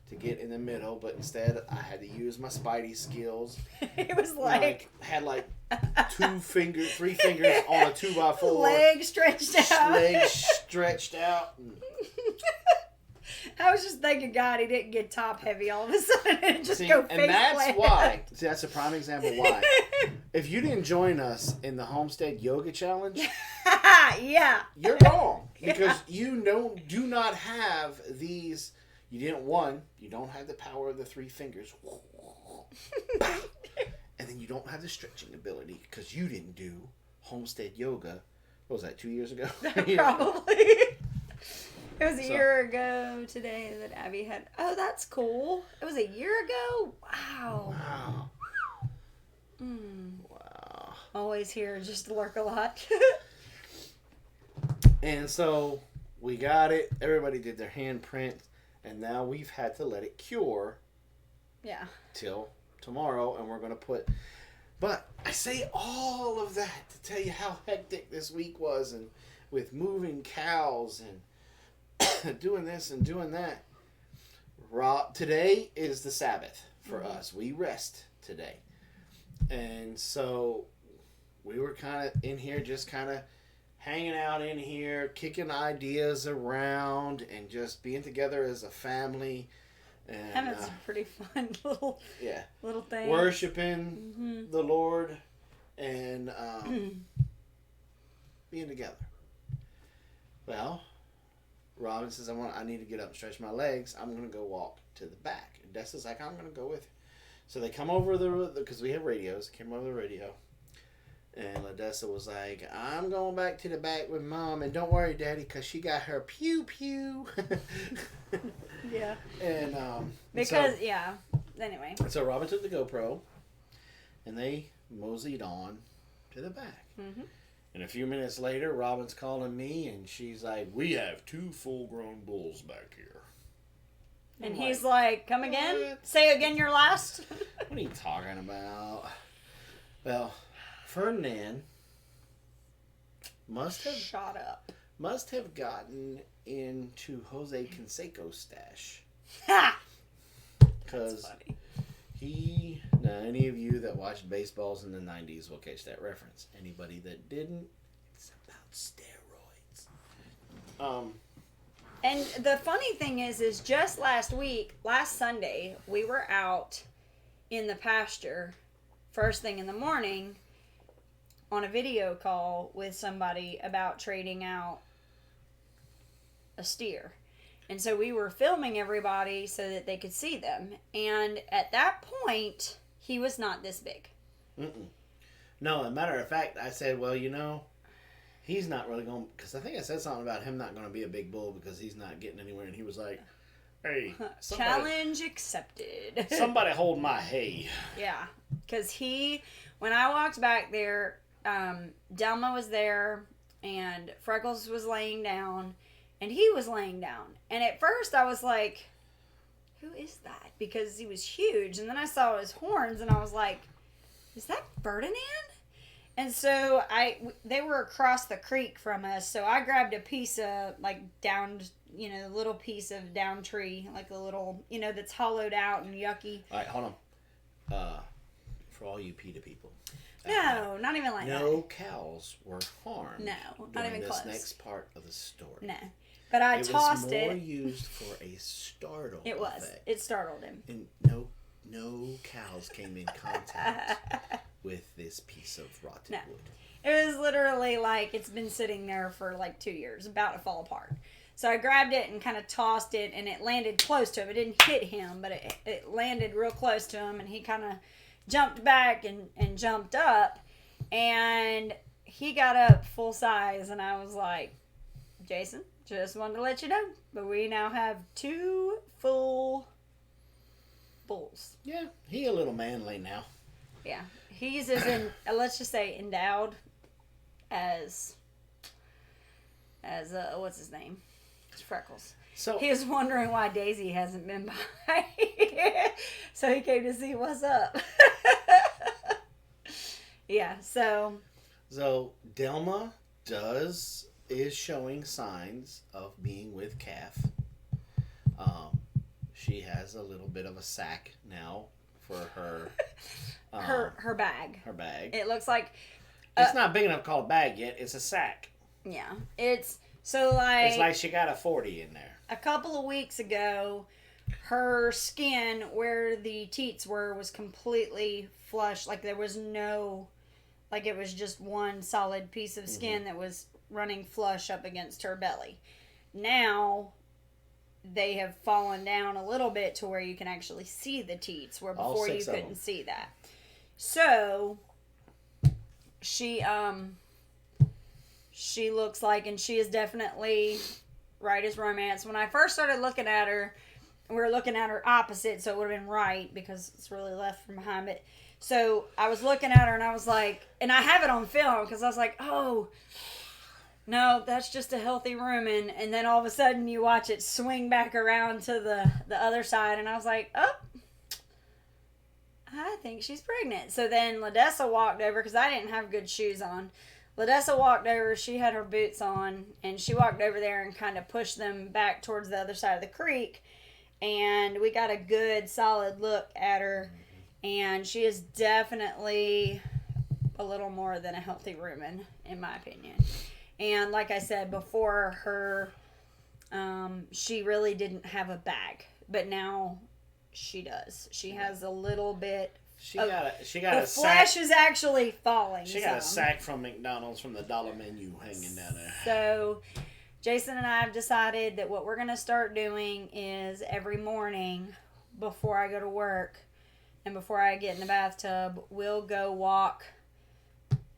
to get in the middle, but instead I had to use my Spidey skills. It was like had like 3 fingers on a 2x4. Legs stretched out. Legs stretched out. I was just thanking God he didn't get top heavy all of a sudden and just go face And that's plant. why. See, that's a prime example why. If you didn't join us in the Homestead Yoga Challenge, yeah, you're wrong. Because you do not have these. You don't have the power of the 3 fingers. And then you don't have the stretching ability because you didn't do Homestead Yoga. What was that, 2 years ago? Probably. It was a year ago today that Abby had. Oh, that's cool. It was a year ago? Wow. Wow. Always here just to lurk a lot. And so we got it. Everybody did their handprint. And now we've had to let it cure. Yeah. Till tomorrow. And we're going to put... But I say all of that to tell you how hectic this week was. And with moving cows and doing this and doing that. Today is the Sabbath for us. We rest today. And so we were kind of in here just kind of hanging out in here, kicking ideas around and just being together as a family. And having some pretty fun little things. Worshiping the Lord and being together. Well, Robin says, I need to get up and stretch my legs. I'm going to go walk to the back. And Dessa's like, I'm going to go with you. So they come over because we have radios. They came over the radio. And Ladessa was like, I'm going back to the back with Mom. And don't worry, Daddy, because she got her pew-pew. Yeah. And anyway. So Robin took the GoPro. And they moseyed on to the back. And a few minutes later, Robin's calling me, and she's like, we have 2 full-grown bulls back here. And he's like, come again? What? Say again your last? What are you talking about? Well, Ferdinand must have gotten into Jose Canseco's stash. Ha! Because any of you that watched baseballs in the 90s will catch that reference. Anybody that didn't, it's about steroids. And the funny thing is just last Sunday, we were out in the pasture first thing in the morning on a video call with somebody about trading out a steer. And so we were filming everybody so that they could see them. And at that point, he was not this big. No, as a matter of fact, I said, well, he's not really going, because I think I said something about him not going to be a big bull because he's not getting anywhere. And he was like, hey. Challenge accepted. Somebody hold my hay. Yeah. Because when I walked back there, Delma was there and Freckles was laying down and he was laying down. And at first I was like, who is that? Because he was huge. And then I saw his horns and I was like, is that Ferdinand? And so they were across the creek from us. So I grabbed a piece of like downed, a little piece of down tree, like a little, that's hollowed out and yucky. All right, hold on. For all you PETA people. No, not even like that. No cows were harmed. No, not even close. This next part of the story. No. But I tossed it. It was more used for a startle It was. effect. It startled him. And no cows came in contact with this piece of rotted wood. It was literally like it's been sitting there for like 2 years, about to fall apart. So I grabbed it and kind of tossed it, and it landed close to him. It didn't hit him, but it landed real close to him, and he kind of jumped back and jumped up, and he got up full size, and I was like, Jason, just wanted to let you know, but we now have 2 full bulls. Yeah, he a little manly now. Yeah, he's as let's just say endowed as what's his name? It's Freckles. So he was wondering why Daisy hasn't been by. So he came to see what's up. Yeah, so Delma is showing signs of being with calf. She has a little bit of a sack now for her her bag. Her bag. It looks like it's not big enough to call a bag yet. It's a sack. Yeah, it's like she got a 40 in there. A couple of weeks ago, her skin where the teats were was completely flush. Like there was no, like it was just one solid piece of skin that was running flush up against her belly. Now they have fallen down a little bit to where you can actually see the teats, where before you couldn't see that. So she looks like, and she is definitely right as romance. When I first started looking at her, we were looking at her opposite, so it would have been right because it's really left from behind it. So I was looking at her and I was like, and I have it on film because I was like, oh, no, that's just a healthy rumen. And then all of a sudden you watch it swing back around to the other side, and I was like, oh, I think she's pregnant. So then Ladessa walked over because I didn't have good shoes on. Ladessa walked over, she had her boots on, and she walked over there and kind of pushed them back towards the other side of the creek, and we got a good solid look at her, and she is definitely a little more than a healthy rumen, in my opinion. And like I said before, her she really didn't have a bag, but now she does. She has a little bit. She got a the sack. flesh is actually falling. She got a sack from McDonald's from the dollar menu hanging down there. So Jason and I have decided that what we're going to start doing is every morning before I go to work and before I get in the bathtub, we'll go walk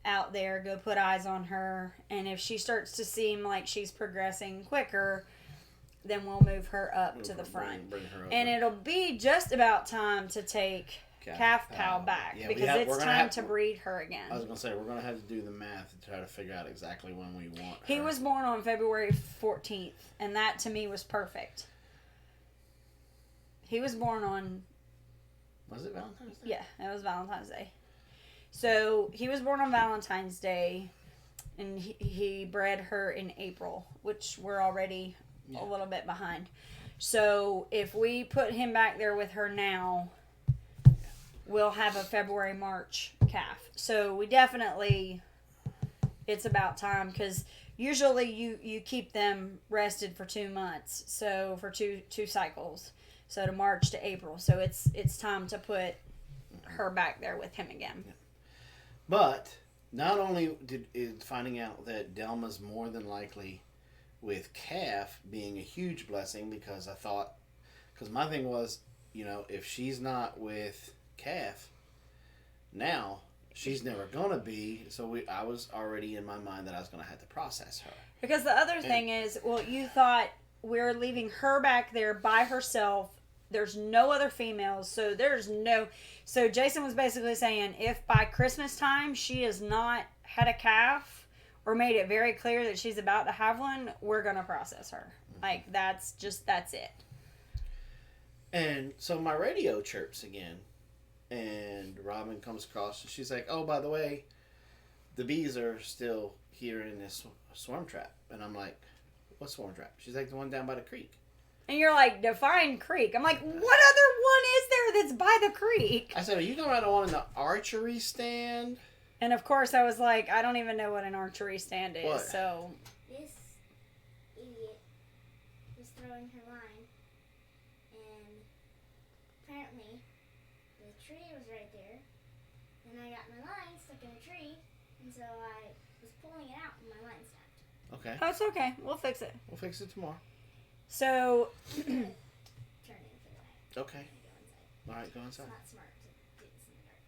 out there, go put eyes on her, and if she starts to seem like she's progressing quicker, then we'll move her up to the front. Bring her over. And it'll be just about time to take Calf Pal back, because it's time to breed her again. I was going to say, we're going to have to do the math to try to figure out exactly when we want her. He was born on February 14th, and that to me was perfect. He was born on... Was it Valentine's Day? Yeah, it was Valentine's Day. So he was born on Valentine's Day, and he bred her in April, which we're already a little bit behind. So if we put him back there with her now, we'll have a February, March calf. So we definitely, it's about time, because usually you keep them rested for 2 months. So for two cycles. So to March to April. So it's time to put her back there with him again. Yeah. But not only is finding out that Delma's more than likely with calf being a huge blessing, because my thing was, if she's not with calf now, she's never gonna be. So I was already in my mind that I was gonna have to process her. Because the other thing is, you thought we're leaving her back there by herself. There's no other females, so So Jason was basically saying, if by Christmas time she has not had a calf or made it very clear that she's about to have one, we're gonna process her. Like that's it. And so my radio chirps again. And Robin comes across and she's like, oh, by the way, the bees are still here in this swarm trap. And I'm like, what swarm trap? She's like, the one down by the creek. And you're like, define creek. I'm like, what other one is there that's by the creek? I said, are you talking about the one in the archery stand? And of course I was like, I don't even know what an archery stand is. What? So This idiot was throwing her line, and apparently the tree was right there, and I got my line stuck in a tree, and so I was pulling it out and my line snapped. Okay. oh, it's okay. We'll fix it. We'll fix it tomorrow. So Turn in for the night. Okay. And go inside. All right, go It's inside. not smart to do this in the dark,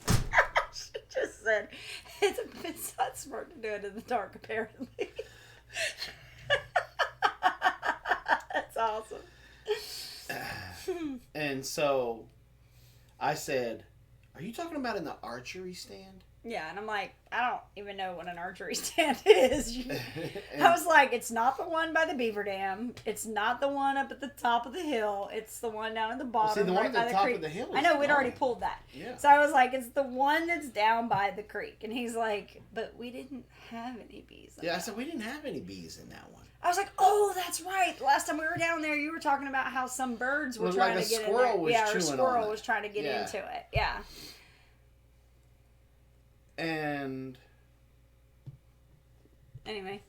apparently. she just said it's not smart to do it in the dark, apparently. That's awesome. And so I said, are you talking about in the archery stand? Yeah, and I'm like, I don't even know what an archery stand is. And I was like, it's not the one by the beaver dam. It's not the one up at the top of the hill. It's the one down at the bottom. see, the one right at the by top creek. of the hill is I know, we'd already gone. pulled that. Yeah. So I was like, it's the one that's down by the creek. And he's like, but we didn't have any bees. in Yeah, I that said, one." we didn't have any bees in that one. I was like, oh, that's right. The last time we were down there, you were talking about how some birds were Was trying like to a get in squirrel there. was Yeah, or a chewing on squirrel it. was trying to get Yeah. into it. Yeah. And Anyway.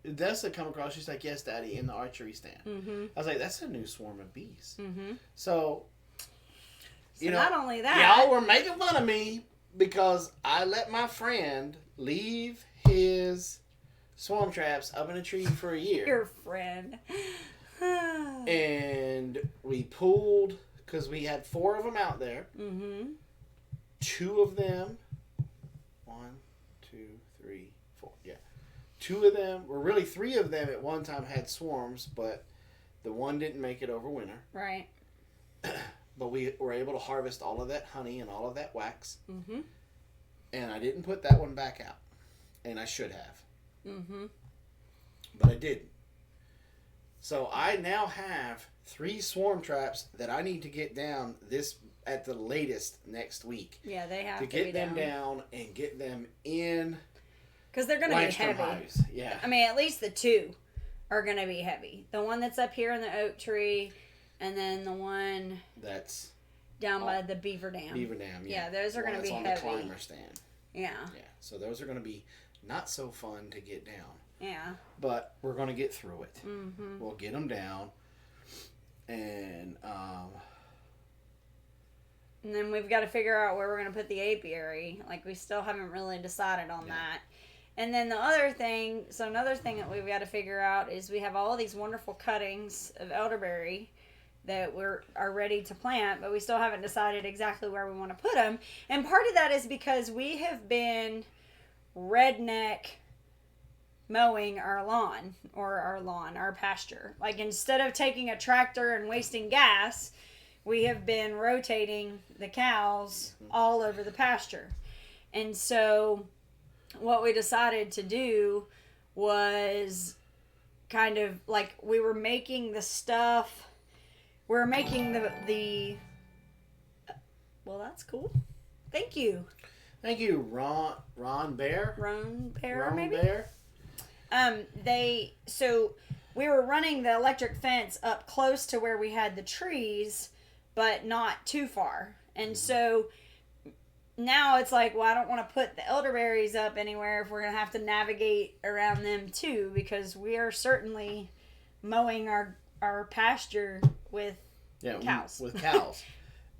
Dessa come across, she's like, yes, Daddy, in the archery stand. Mm-hmm. I was like, that's a new swarm of bees. Mm-hmm. So, So you know, not only that. y'all were making fun of me because I let my friend leave his swarm traps up in a tree for a year. Your friend. And we pulled, because we had 4 of them out there. Mm-hmm. 2 of them, 1, 2, 3, 4, yeah. 2 of them, or really 3 of them at one time had swarms, but the one didn't make it over winter. Right. But we were able to harvest all of that honey and all of that wax. Mm-hmm. And I didn't put that one back out. And I should have. Mm-hmm. But I didn't. So I now have 3 swarm traps that I need to get down this at the latest next week. Yeah, they have To to get be them down and get them in because they're going to be Langstrom heavy. hives. Yeah. I mean, at least the 2 are going to be heavy. The one that's up here in the oak tree, and then the one That's down by the beaver dam. Beaver Dam. Yeah, those are One going to be that's heavy. on the climber stand. Yeah. Yeah. So those are going to be not so fun to get down. Yeah. But we're going to get through it. Mm-hmm. We'll get them down. And And then we've got to figure out where we're going to put the apiary. Like, we still haven't really decided on that. And then another thing that we've got to figure out is we have all these wonderful cuttings of elderberry that are ready to plant, but we still haven't decided exactly where we want to put them. And part of that is because we have been redneck mowing our pasture. Like, instead of taking a tractor and wasting gas, we have been rotating the cows all over the pasture. And so what we decided to do was kind of like we were making the stuff. We're making the well, that's cool. Thank you. thank you, Ron Bear. Ron Bear, Ron maybe? Bear. So we were running the electric fence up close to where we had the trees, but not too far. And so now it's like, well, I don't want to put the elderberries up anywhere if we're going to have to navigate around them too, because we are certainly mowing our pasture with cows. With cows.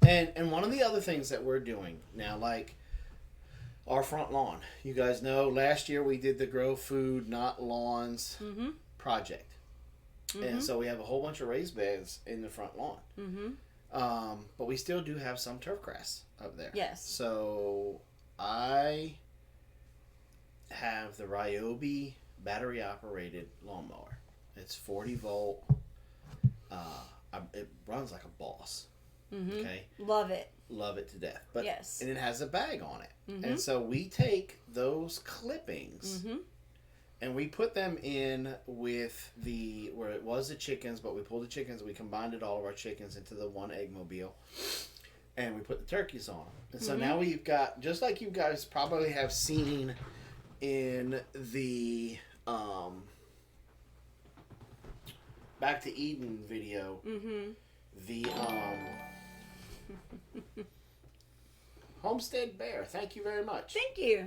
And one of the other things that we're doing now, like our front lawn. You guys know last year we did the Grow Food Not Lawns Mm-hmm. project. Mm-hmm. And so we have a whole bunch of raised beds in the front lawn. Mm-hmm. But we still do have some turf grass up there. Yes. So I have the Ryobi battery operated lawnmower. It's 40 volt. It runs like a boss. Mm-hmm. Okay. Love it. Love it to death. But Yes. and it has a bag on it. Mm-hmm. And so we take those clippings Mm-hmm. And we put them in with where it was the chickens, but we pulled the chickens, we combined all of our chickens into the one egg mobile. And we put the turkeys on. And so now we've got, just like you guys probably have seen in the Back to Eden video, the Homestead Bear, thank you very much. Thank you.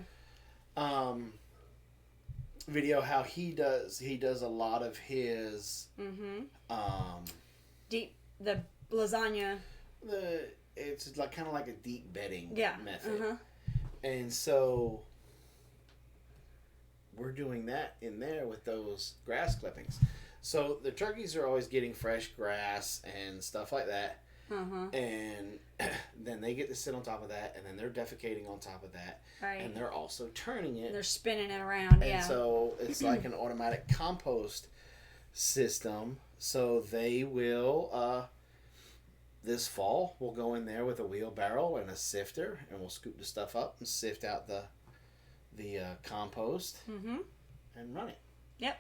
Video how he does a lot of his the lasagna. It's like kind of like a deep bedding method. And so we're doing that in there with those grass clippings. So the turkeys are always getting fresh grass and stuff like that. And then they get to sit on top of that, and then they're defecating on top of that. Right. And they're also turning it. They're spinning it around, and so it's like an automatic compost system. So they will, this fall, we'll go in there with a wheelbarrow and a sifter, and we'll scoop the stuff up and sift out the compost and run it. Yep.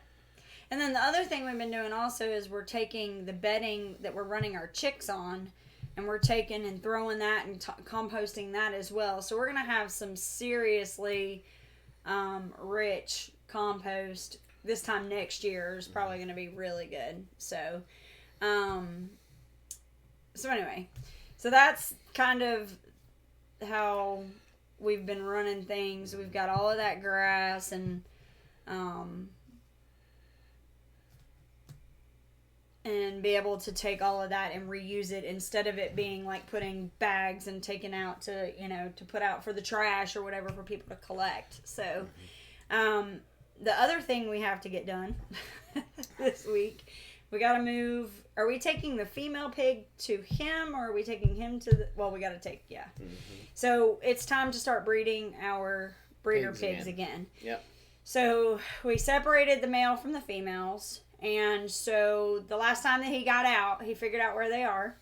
And then the other thing we've been doing also is we're taking the bedding that we're running our chicks on, and we're taking and throwing that and composting that as well. So we're going to have some seriously rich compost this time next year. Is probably going to be really good. So, anyway, so that's kind of how we've been running things. We've got all of that grass and be able to take all of that and reuse it instead of it being like putting bags and taking out to, to put out for the trash or whatever for people to collect. So, the other thing we have to get done this week, we got to move. Are we taking the female pig to him, or are we taking him to the, well, we got to take, So it's time to start breeding our breeder pigs again. Yep. So we separated the male from the females. And so the last time that he got out, he figured out where they are.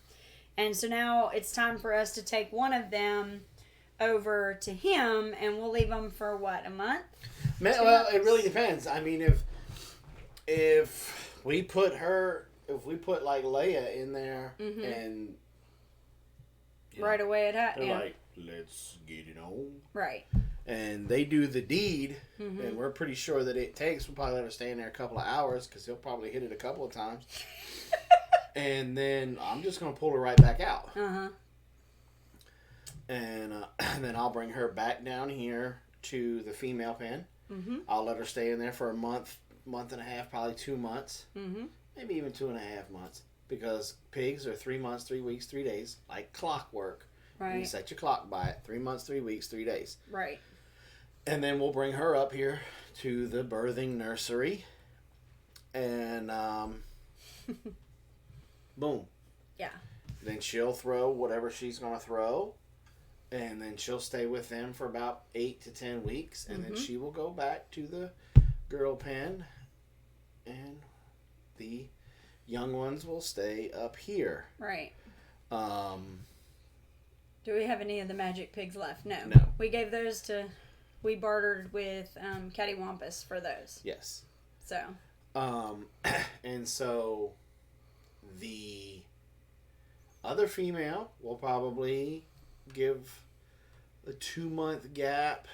And so now it's time for us to take one of them over to him, and we'll leave them for what, a month? Well, it really depends. I mean, if we put like Leia in there and right away they're like, let's get it on. Right. And they do the deed, and we're pretty sure that it takes. We'll probably let her stay in there a couple of hours because he'll probably hit it a couple of times. And then I'm just going to pull her right back out. And then I'll bring her back down here to the female pen. I'll let her stay in there for a month and a half, probably 2 months. Maybe even 2.5 months. Because pigs are 3 months, 3 weeks, 3 days, like clockwork. Right. You set your clock by it. 3 months, 3 weeks, 3 days. Right. And then we'll bring her up here to the birthing nursery. And boom. Yeah. Then she'll throw whatever she's going to throw. And then she'll stay with them for about 8 to 10 weeks. And then she will go back to the girl pen. And the young ones will stay up here. Right. Do we have any of the magic pigs left? No. No. We gave those to, we bartered with Cattywampus for those. Yes. So. And so the other female will probably give a 2 month gap,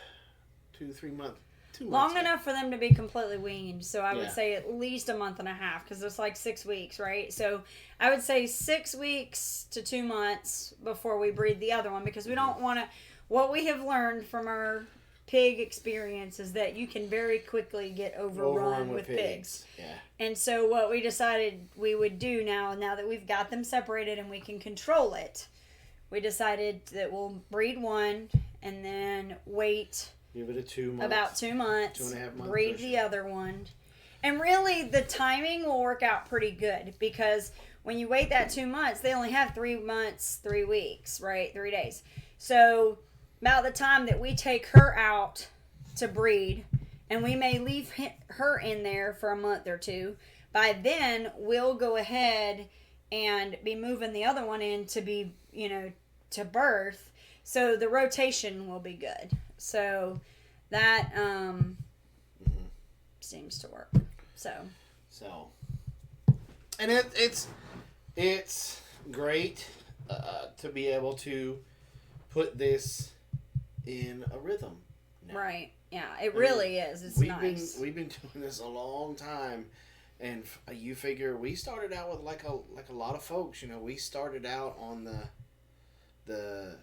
2-3 month. 2 months Long gap. enough for them to be completely weaned. So I would say at least a month and a half, because it's like 6 weeks, right? So I would say 6 weeks to 2 months before we breed the other one, because we don't want to. What we have learned from our pig experience is that you can very quickly get overrun with pigs. Yeah. And so what we decided we would do now that we've got them separated and we can control it, we decided that we'll breed one and then wait. Give it a 2 months. About 2 months. 2.5 months. Breed the other one. And really, the timing will work out pretty good, because when you wait that 2 months, they only have 3 months, 3 weeks, right? 3 days. So, about the time that we take her out to breed, and we may leave her in there for a month or two, by then, we'll go ahead and be moving the other one in to be, to birth. So, the rotation will be good. So that seems to work. So, and it's great to be able to put this in a rhythm now. Right. Yeah, it really is. It's nice. We've been doing this a long time, and you figure we started out with like a lot of folks. We started out on the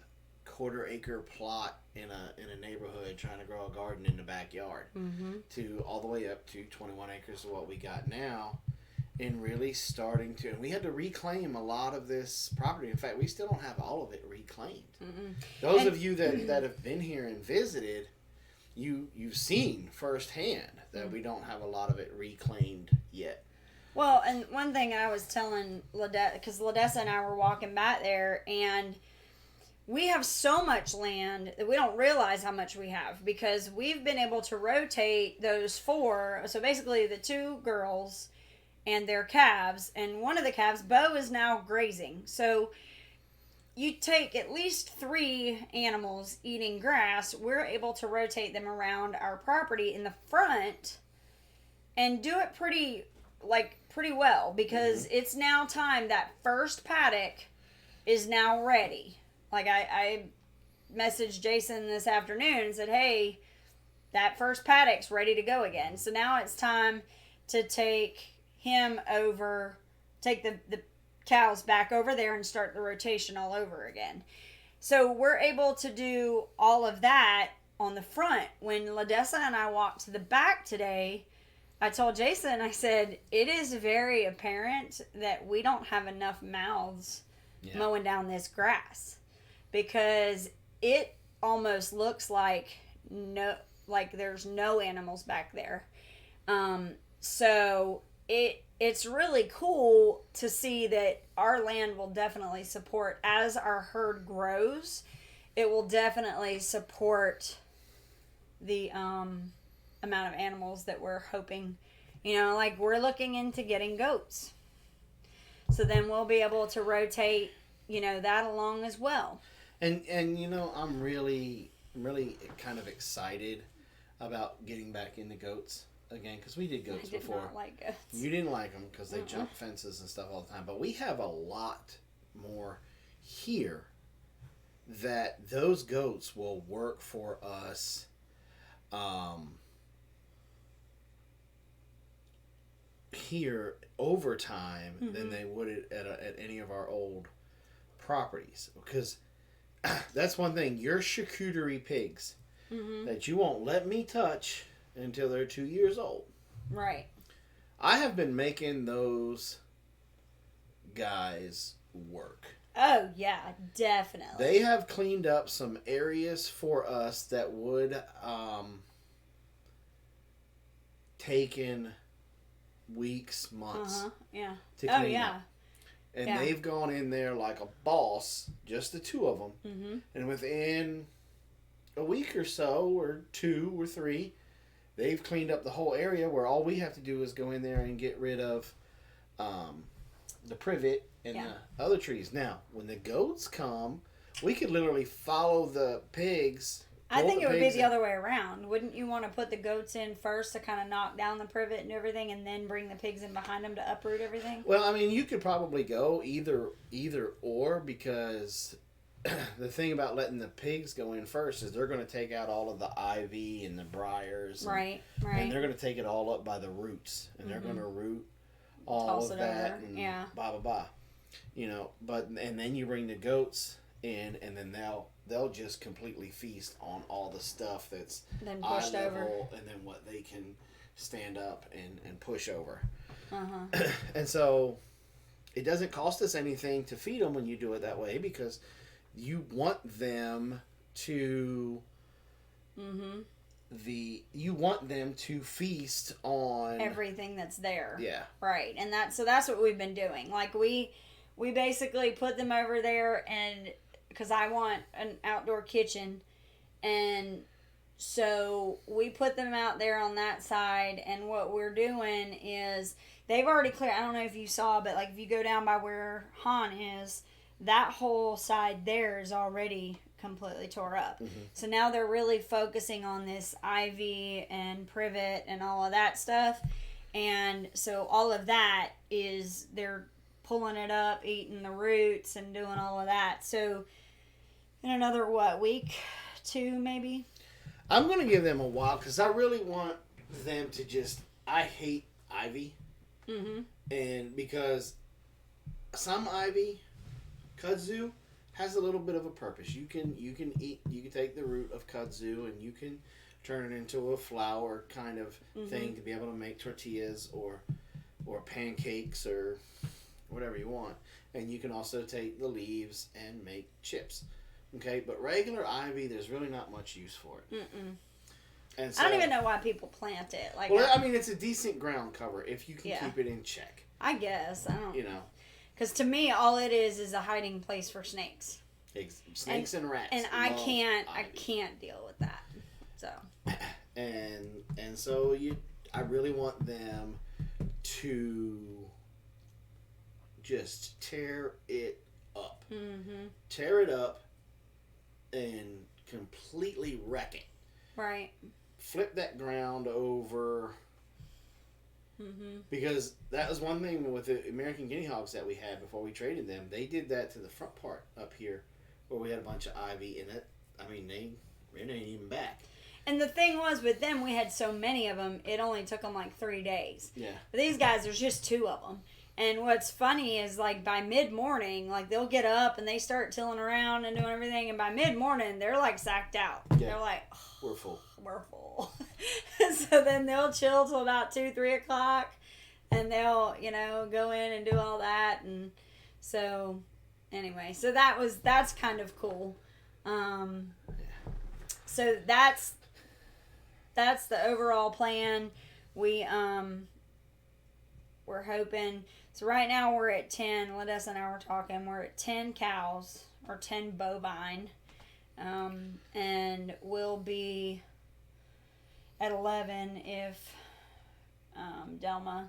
quarter-acre plot in a neighborhood trying to grow a garden in the backyard, to all the way up to 21 acres of what we got now, and really starting to. And we had to reclaim a lot of this property. In fact, we still don't have all of it reclaimed. Those of you that have been here and visited. You've seen firsthand that we don't have a lot of it reclaimed yet. Well, and one thing I was telling Ladessa, because Ladessa and I were walking back there, and we have so much land that we don't realize how much we have, because we've been able to rotate those 4. So basically the 2 girls and their calves, and one of the calves, Bo, is now grazing. So you take at least 3 animals eating grass, we're able to rotate them around our property in the front and do it pretty well, because it's now time. That first paddock is now ready. Like I messaged Jason this afternoon and said, hey, that first paddock's ready to go again. So now it's time to take him over, take the cows back over there and start the rotation all over again. So we're able to do all of that on the front. When Ladessa and I walked to the back today, I told Jason, I said, it is very apparent that we don't have enough mouths mowing down this grass, because it almost looks like there's no animals back there. So it's really cool to see that our land will definitely support, as our herd grows, it will definitely support the amount of animals that we're hoping. Like we're looking into getting goats. So then we'll be able to rotate, that along as well. And I'm really kind of excited about getting back into goats again, because we did goats before. I did not like goats. You didn't like them because they jump fences and stuff all the time. But we have a lot more here that those goats will work for us. Here over time than they would at any of our old properties, because that's one thing. Your charcuterie pigs that you won't let me touch until they're 2 years old. Right. I have been making those guys work. Oh, yeah, definitely. They have cleaned up some areas for us that would taken weeks, months to clean up. And they've gone in there like a boss, just the 2 of them. And within a week or so, or 2 or 3, they've cleaned up the whole area, where all we have to do is go in there and get rid of the privet and the other trees. Now, when the goats come, we could literally follow the pigs. I think it would be the other way around. Wouldn't you want to put the goats in first to kind of knock down the privet and everything, and then bring the pigs in behind them to uproot everything? Well, I mean, you could probably go either or, because the thing about letting the pigs go in first is they're going to take out all of the ivy and the briars. Right. And they're going to take it all up by the roots, and they're going to root all of that and blah, blah, blah. And then you bring the goats in, and then they'll just completely feast on all the stuff that's then pushed eye level, over, and then what they can stand up and push over. And so it doesn't cost us anything to feed them when you do it that way, because you want them to you want them to feast on everything that's there. Yeah. Right. And that's what we've been doing. Like we basically put them over there, and because I want an outdoor kitchen, and so we put them out there on that side, and what we're doing is they've already cleared. I don't know if you saw, but like if you go down by where Han is, that whole side there is already completely tore up. So now they're really focusing on this ivy and privet and all of that stuff. And so all of that is they're pulling it up, eating the roots and doing all of that. So in another, week, 2 maybe? I'm going to give them a while because I really want them to just, I hate ivy. And because some ivy, kudzu, has a little bit of a purpose. You can take the root of kudzu and you can turn it into a flour kind of thing to be able to make tortillas or pancakes or whatever you want. And you can also take the leaves and make chips. Okay, but regular ivy, there's really not much use for it. And so, I don't even know why people plant it. Like, well, I mean, it's a decent ground cover if you can keep it in check. I guess. I don't. You know. Because to me, all it is a hiding place for snakes. Snakes and rats. And I can't deal with that. So. And so I really want them to just tear it up. Tear it up and completely wreck it. Right. Flip that ground over. Because that was one thing with the American guinea hogs that we had before we traded them. They did that to the front part up here where we had a bunch of ivy, and they ain't even back. And the thing was with them, we had so many of them, it only took them like 3 days. Yeah. But these guys, there's just 2 of them. And what's funny is, like, by mid-morning, like, they'll get up and they start tilling around and doing everything. And by mid-morning, they're, like, sacked out. Yeah. They're like, we're full. We're full. So then they'll chill till about 2, 3 o'clock. And they'll, go in and do all that. And so, anyway. So that's kind of cool. So that's the overall plan. We're hoping. So right now we're at 10. Ladessa and I were talking. We're at 10 cows or 10 bovine, and we'll be at 11 if Delma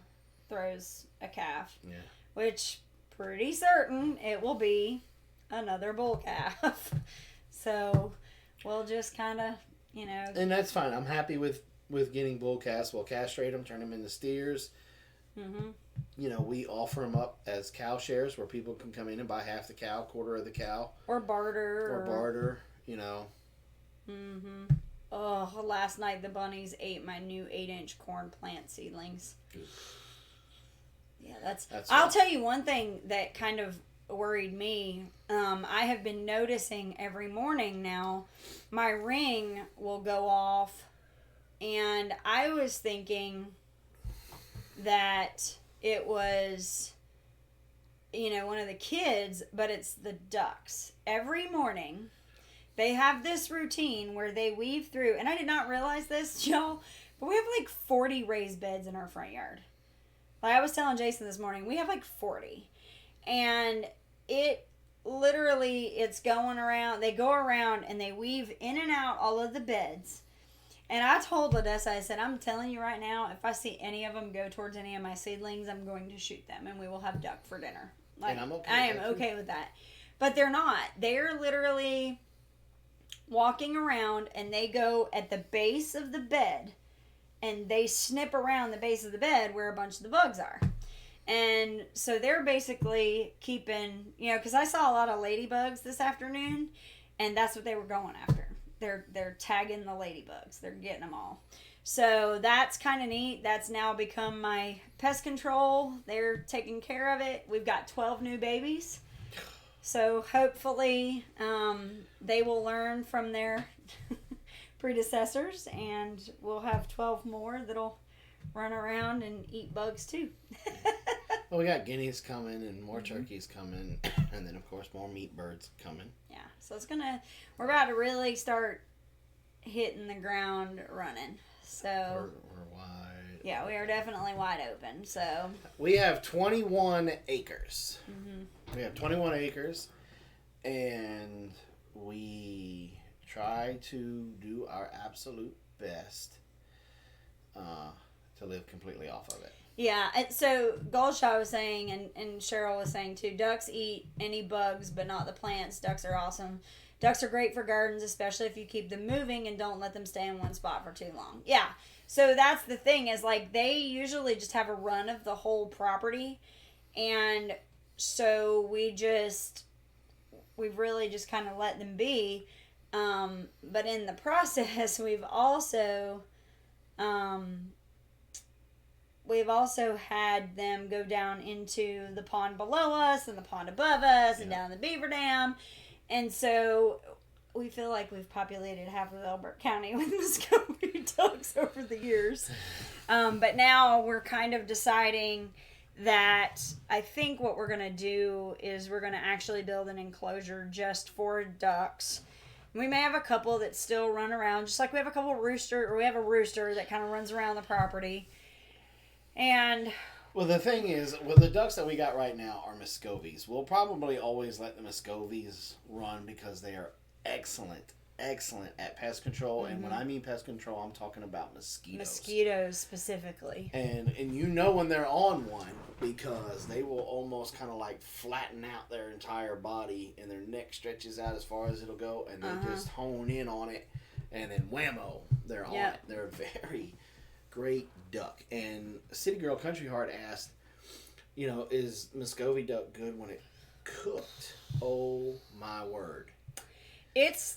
throws a calf. Yeah. Which pretty certain it will be another bull calf. So we'll just kind of, And that's fine. I'm happy with getting bull calves. We'll castrate them, turn them into steers. We offer them up as cow shares where people can come in and buy half the cow, quarter of the cow. Or barter. Oh, last night the bunnies ate my new 8-inch corn plant seedlings. Yeah, that's I'll tell you one thing that kind of worried me. I have been noticing every morning now my ring will go off, and I was thinking that it was one of the kids, but it's the ducks. Every morning they have this routine where they weave through, and I did not realize this, y'all, but we have like 40 raised beds in our front yard. Like I was telling Jason this morning, we have like 40, and it's going around. They go around and they weave in and out all of the beds. And I told Ladessa, I said, I'm telling you right now, if I see any of them go towards any of my seedlings, I'm going to shoot them, and we will have duck for dinner. Like, and I'm okay. I am okay with that. But they're not. They're literally walking around, and they go at the base of the bed, and they snip around the base of the bed where a bunch of the bugs are. And so they're basically keeping, because I saw a lot of ladybugs this afternoon, and that's what they were going after. They're tagging the ladybugs. They're getting them all. So that's kind of neat. That's now become my pest control. They're taking care of it. We've got 12 new babies. So hopefully they will learn from their predecessors, and we'll have 12 more that'll run around and eat bugs too. Well, we got guineas coming and more turkeys coming, and then of course more meat birds coming. Yeah, so we're about to really start hitting the ground running. So we're wide. Yeah, we are definitely wide open. So we have 21 acres. We have 21 acres, and we try to do our absolute best to live completely off of it. Yeah, and so Goldshaw was saying, and Cheryl was saying too, ducks eat any bugs but not the plants. Ducks are awesome. Ducks are great for gardens, especially if you keep them moving and don't let them stay in one spot for too long. Yeah. So that's the thing is like they usually just have a run of the whole property. And so we've really just kind of let them be. But in the process, we've also had them go down into the pond below us and the pond above us and down the beaver dam. And so we feel like we've populated half of Elbert County with Muscovy ducks over the years. But now we're kind of deciding that I think what we're going to do is we're going to actually build an enclosure just for ducks. We may have a couple that still run around, just like we have a rooster that kind of runs around the property. And well, the thing is, with the ducks that we got right now are Muscovies. We'll probably always let the Muscovies run because they are excellent at pest control. And when I mean pest control, I'm talking about mosquitoes. Mosquitoes specifically. And you know when they're on one because they will almost kind of like flatten out their entire body and their neck stretches out as far as it'll go and they just hone in on it and then whammo, they're on it. They're a very great duck. And City Girl Country Heart asked, is Muscovy duck good when it cooked? Oh my word. It's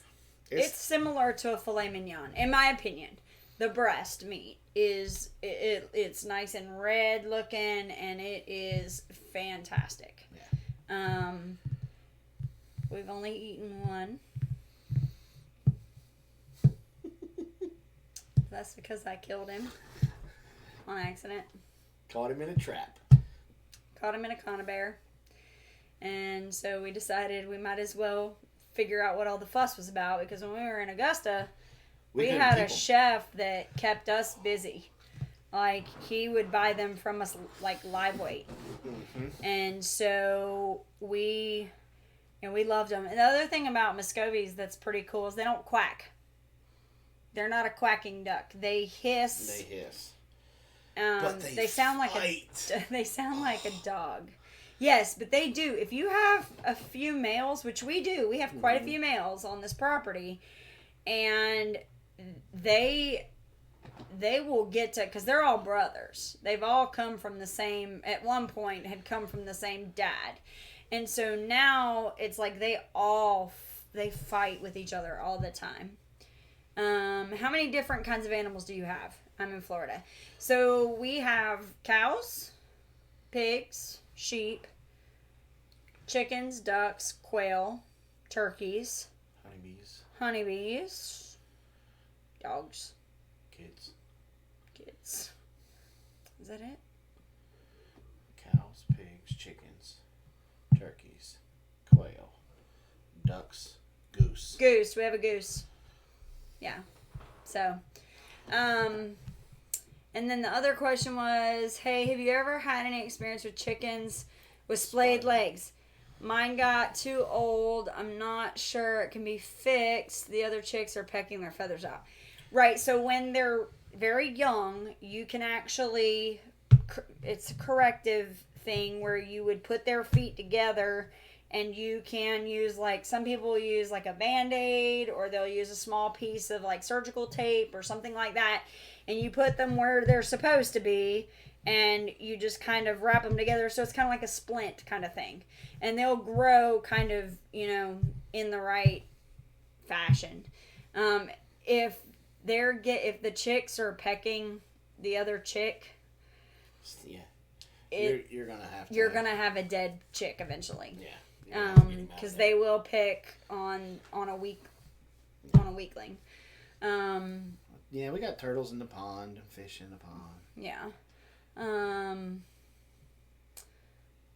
similar to a filet mignon, in my opinion. The breast meat is it's nice and red looking, and it is fantastic. Yeah. We've only eaten one. That's because I killed him on accident. Caught him in a trap. Caught him in a conibear, and so we decided we might as well figure out what all the fuss was about, because when we were in Augusta, we had a chef that kept us busy. Like, he would buy them from us like live weight. And so we loved them. And the other thing about Muscovies that's pretty cool is they don't quack. They're not a quacking duck. They hiss. But they sound like a dog. Yes, but they do. If you have a few males, which we do, we have quite a few males on this property, and they will get to, because they're all brothers. They've all come from the same, at one point, had come from the same dad. And so now it's like they fight with each other all the time. How many different kinds of animals do you have? I'm in Florida. So we have cows, pigs, sheep, chickens, ducks, quail, turkeys, honeybees, dogs, kids. Is that it? Cows, pigs, chickens, turkeys, quail, ducks, goose. We have a goose. Yeah. So, and then the other question was, hey, have you ever had any experience with chickens with splayed legs? Mine got too old. I'm not sure it can be fixed. The other chicks are pecking their feathers out. Right, so when they're very young, you can actually, it's a corrective thing where you would put their feet together, and you can use, like, some people use like a Band-Aid, or they'll use a small piece of like surgical tape or something like that, and you put them where they're supposed to be, and you just kind of wrap them together, so it's kind of like a splint kind of thing, and they'll grow kind of, in the right fashion. If the chicks are pecking the other chick, you're gonna have a dead chick eventually. Yeah. Because they will pick on a weakling. Yeah, we got turtles in the pond, fish in the pond. Yeah.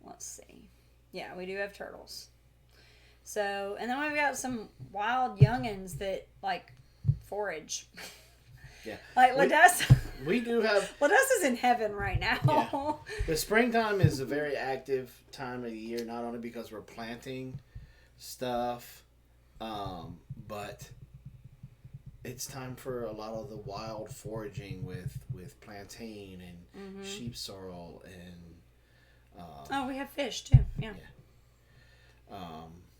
Let's see. Yeah, we do have turtles. So, and then we've got some wild youngins that like forage. Yeah. Like Ladessa. We do have. Ladessa's in heaven right now. Yeah. The springtime is a very active time of the year, not only because we're planting stuff, but it's time for a lot of the wild foraging with plantain and sheep sorrel and. We have fish too. Yeah.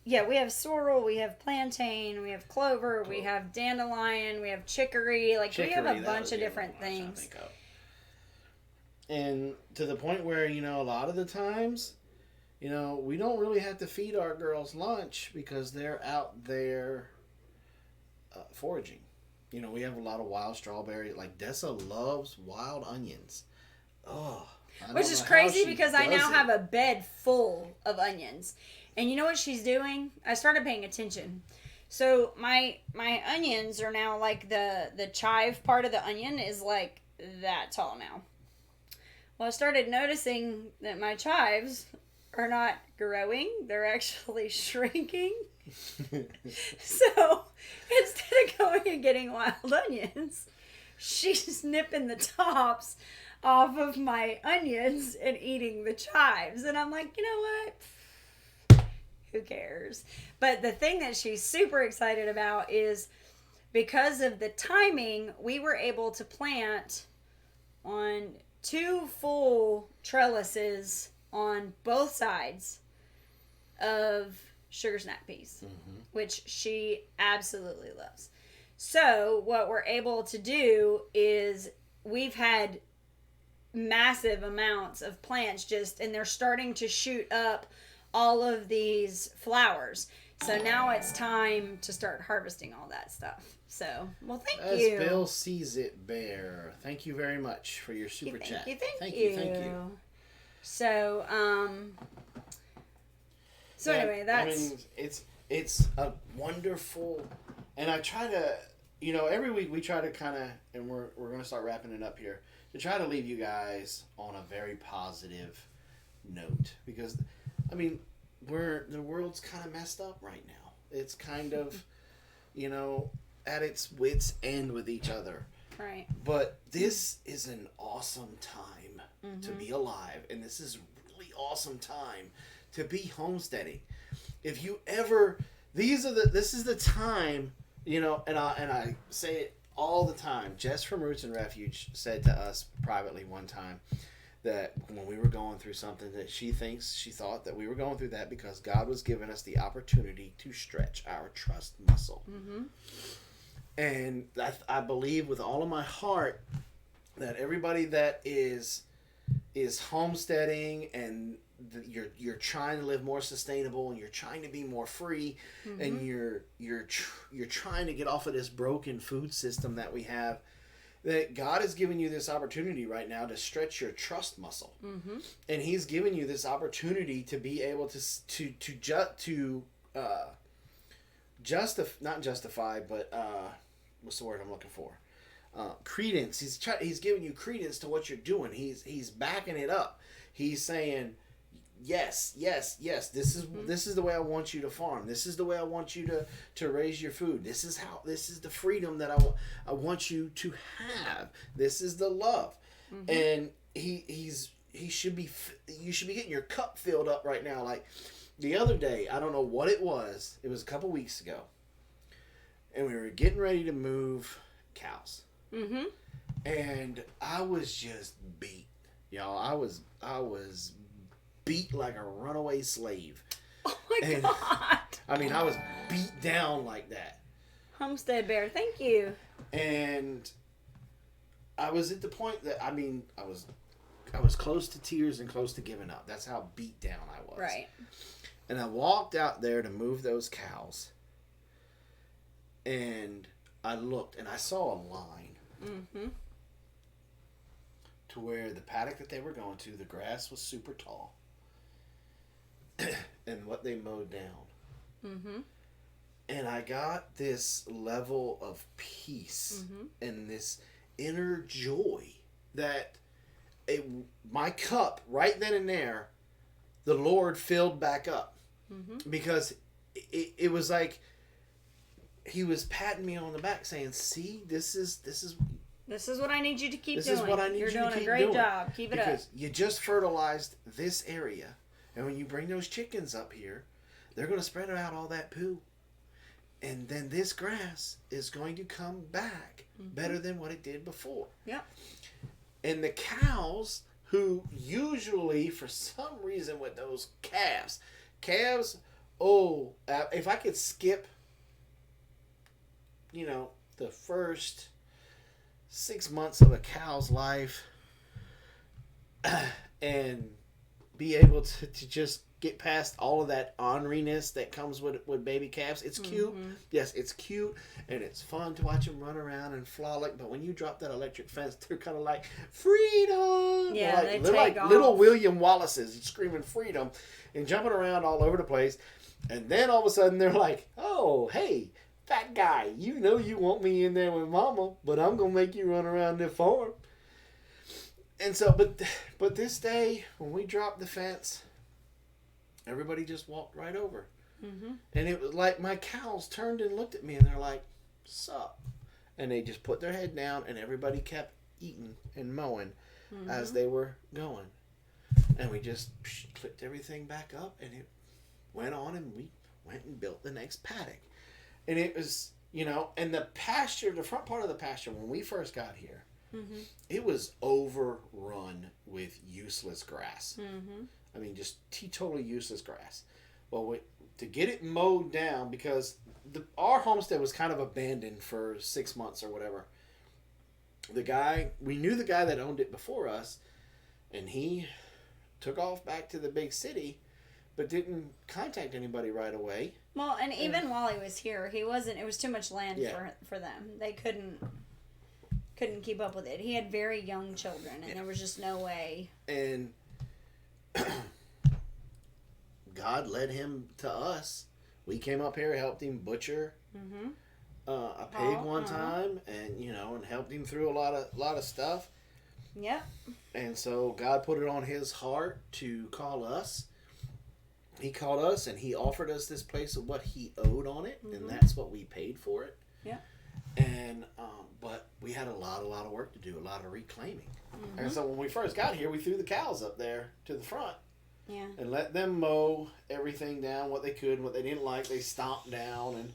we have sorrel, we have plantain, we have clover, we have dandelion, we have chicory. Like, we have a bunch of different things. And to the point where, a lot of the times, we don't really have to feed our girls lunch because they're out there foraging. We have a lot of wild strawberry. Like, Dessa loves wild onions. Oh, which is crazy because I now have a bed full of onions. And you know what she's doing? I started paying attention. So my onions are now like the chive part of the onion is like that tall now. Well, I started noticing that my chives are not growing. They're actually shrinking. So instead of going and getting wild onions, she's nipping the tops off of my onions and eating the chives. And I'm like, you know what? Who cares? But the thing that she's super excited about is because of the timing, we were able to plant on 2 full trellises on both sides of sugar snap peas, which she absolutely loves. So what we're able to do is we've had massive amounts of plants and they're starting to shoot up all of these flowers. So now it's time to start harvesting all that stuff. So, well, thank you. As Bill sees it, Bear. Thank you very much for your super chat. Thank you. So, anyway, that's... it's a wonderful... And I try to... every week we try to kind of... And we're going to start wrapping it up here. To try to leave you guys on a very positive note. Because, the world's kind of messed up right now. It's kind of, at its wit's end with each other. Right. But this is an awesome time to be alive. And this is a really awesome time to be homesteading. If you ever... This is the time, and I say it all the time. Jess from Roots and Refuge said to us privately one time that when we were going through something that she thought that we were going through that because God was giving us the opportunity to stretch our trust muscle. And I believe with all of my heart that everybody that is homesteading and you're trying to live more sustainable and you're trying to be more free and you're trying to get off of this broken food system that we have, that God has given you this opportunity right now to stretch your trust muscle, and He's given you this opportunity to be able not justify, but what's the word I'm looking for? Credence. He's giving you credence to what you're doing. He's backing it up. He's saying, yes. This is the way I want you to farm. This is the way I want you to raise your food. This is the freedom that I want you to have. This is the love, and you should be getting your cup filled up right now. Like the other day, I don't know what it was. It was a couple weeks ago, and we were getting ready to move cows, and I was just beat. Y'all, I was beat like a runaway slave. Oh my God. I was beat down like that. Homestead Bear, thank you. And I was at the point that, I was close to tears and close to giving up. That's how beat down I was. Right. And I walked out there to move those cows. And I looked and I saw a line. To where the paddock that they were going to, the grass was super tall. And what they mowed down. And I got this level of peace and this inner joy that my cup right then and there, the Lord filled back up. Because it was like He was patting me on the back saying, see, this is what I need you to keep doing. This is what I need you to keep doing. You're doing a great job. Keep it up. Because you just fertilized this area. And when you bring those chickens up here, they're going to spread out all that poo. And then this grass is going to come back better than what it did before. Yep. And the cows, who usually, for some reason with those calves if I could skip, the first 6 months of a cow's life and be able to just get past all of that orneriness that comes with baby calves. It's cute. Mm-hmm. Yes, it's cute, and it's fun to watch them run around and frolic. But when you drop that electric fence, they're kind of like, freedom! Yeah, they're like off. little William Wallaces screaming freedom and jumping around all over the place. And then all of a sudden, they're like, oh, hey, fat guy, you know you want me in there with mama, but I'm going to make you run around the farm. And so, but this day, when we dropped the fence, everybody just walked right over. Mm-hmm. And it was like my cows turned and looked at me, and they're like, sup? And they just put their head down, and everybody kept eating and mowing as they were going. And we just clipped everything back up, and it went on, and we went and built the next paddock. And it was, and the pasture, the front part of the pasture, when we first got here, it was overrun with useless grass. Mm-hmm. I mean, just totally useless grass. Well, to get it mowed down, because our homestead was kind of abandoned for 6 months or whatever. We knew the guy that owned it before us, and he took off back to the big city, but didn't contact anybody right away. Well, and even while he was here, it was too much land Yeah. for them. They couldn't keep up with it. He had very young children, and there was just no way. And God led him to us. We came up here, helped him butcher a pig one time, and and helped him through a lot of stuff. Yep. And so God put it on his heart to call us. He called us, and he offered us this place of what he owed on it, and that's what we paid for it. Yeah. And but we had a lot of work to do, a lot of reclaiming. And so when we first got here, we threw the cows up there to the front. Yeah. And let them mow everything down, what they could, and what they didn't like, they stomped down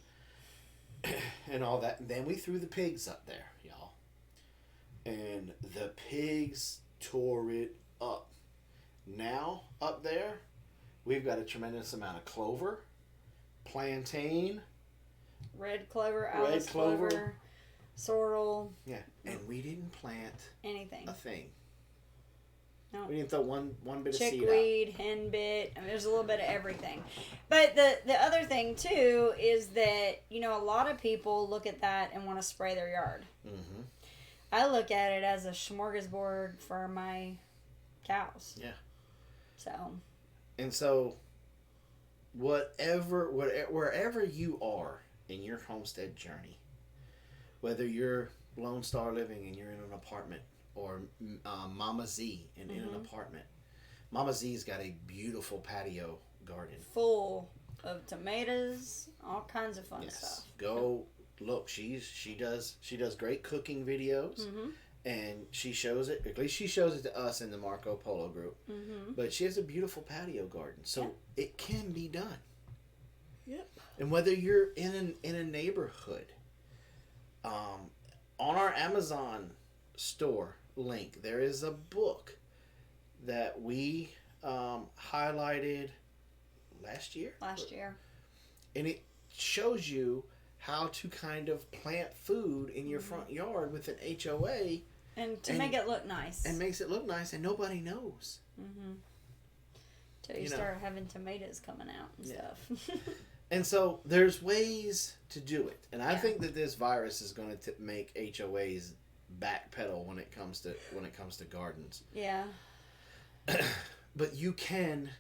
and all that. And then we threw the pigs up there, y'all. And the pigs tore it up. Now, up there, we've got a tremendous amount of clover, plantain, Red clover, Alice clover, sorrel. Yeah, and we didn't plant anything. A thing. No. We didn't throw one bit of seed out. Chickweed, henbit. I mean, there's a little bit of everything. But the other thing too is that a lot of people look at that and want to spray their yard. Mm-hmm. I look at it as a smorgasbord for my cows. Yeah. So. Wherever you are in your homestead journey, whether you're Lone Star living and you're in an apartment, or Mama Z in an apartment, Mama Z's got a beautiful patio garden full of tomatoes, all kinds of fun stuff. Go look. She does great cooking videos, and she shows it. At least she shows it to us in the Marco Polo group. But she has a beautiful patio garden, so it can be done. Yep. And whether you're in a neighborhood, on our Amazon store link, there is a book that we highlighted last year. And it shows you how to kind of plant food in your front yard with an HOA. And to make it look nice. And makes it look nice, and nobody knows. Till you start having tomatoes coming out and stuff. And so there's ways to do it. And I think that this virus is going to make HOAs backpedal when it comes to gardens. Yeah. But you can.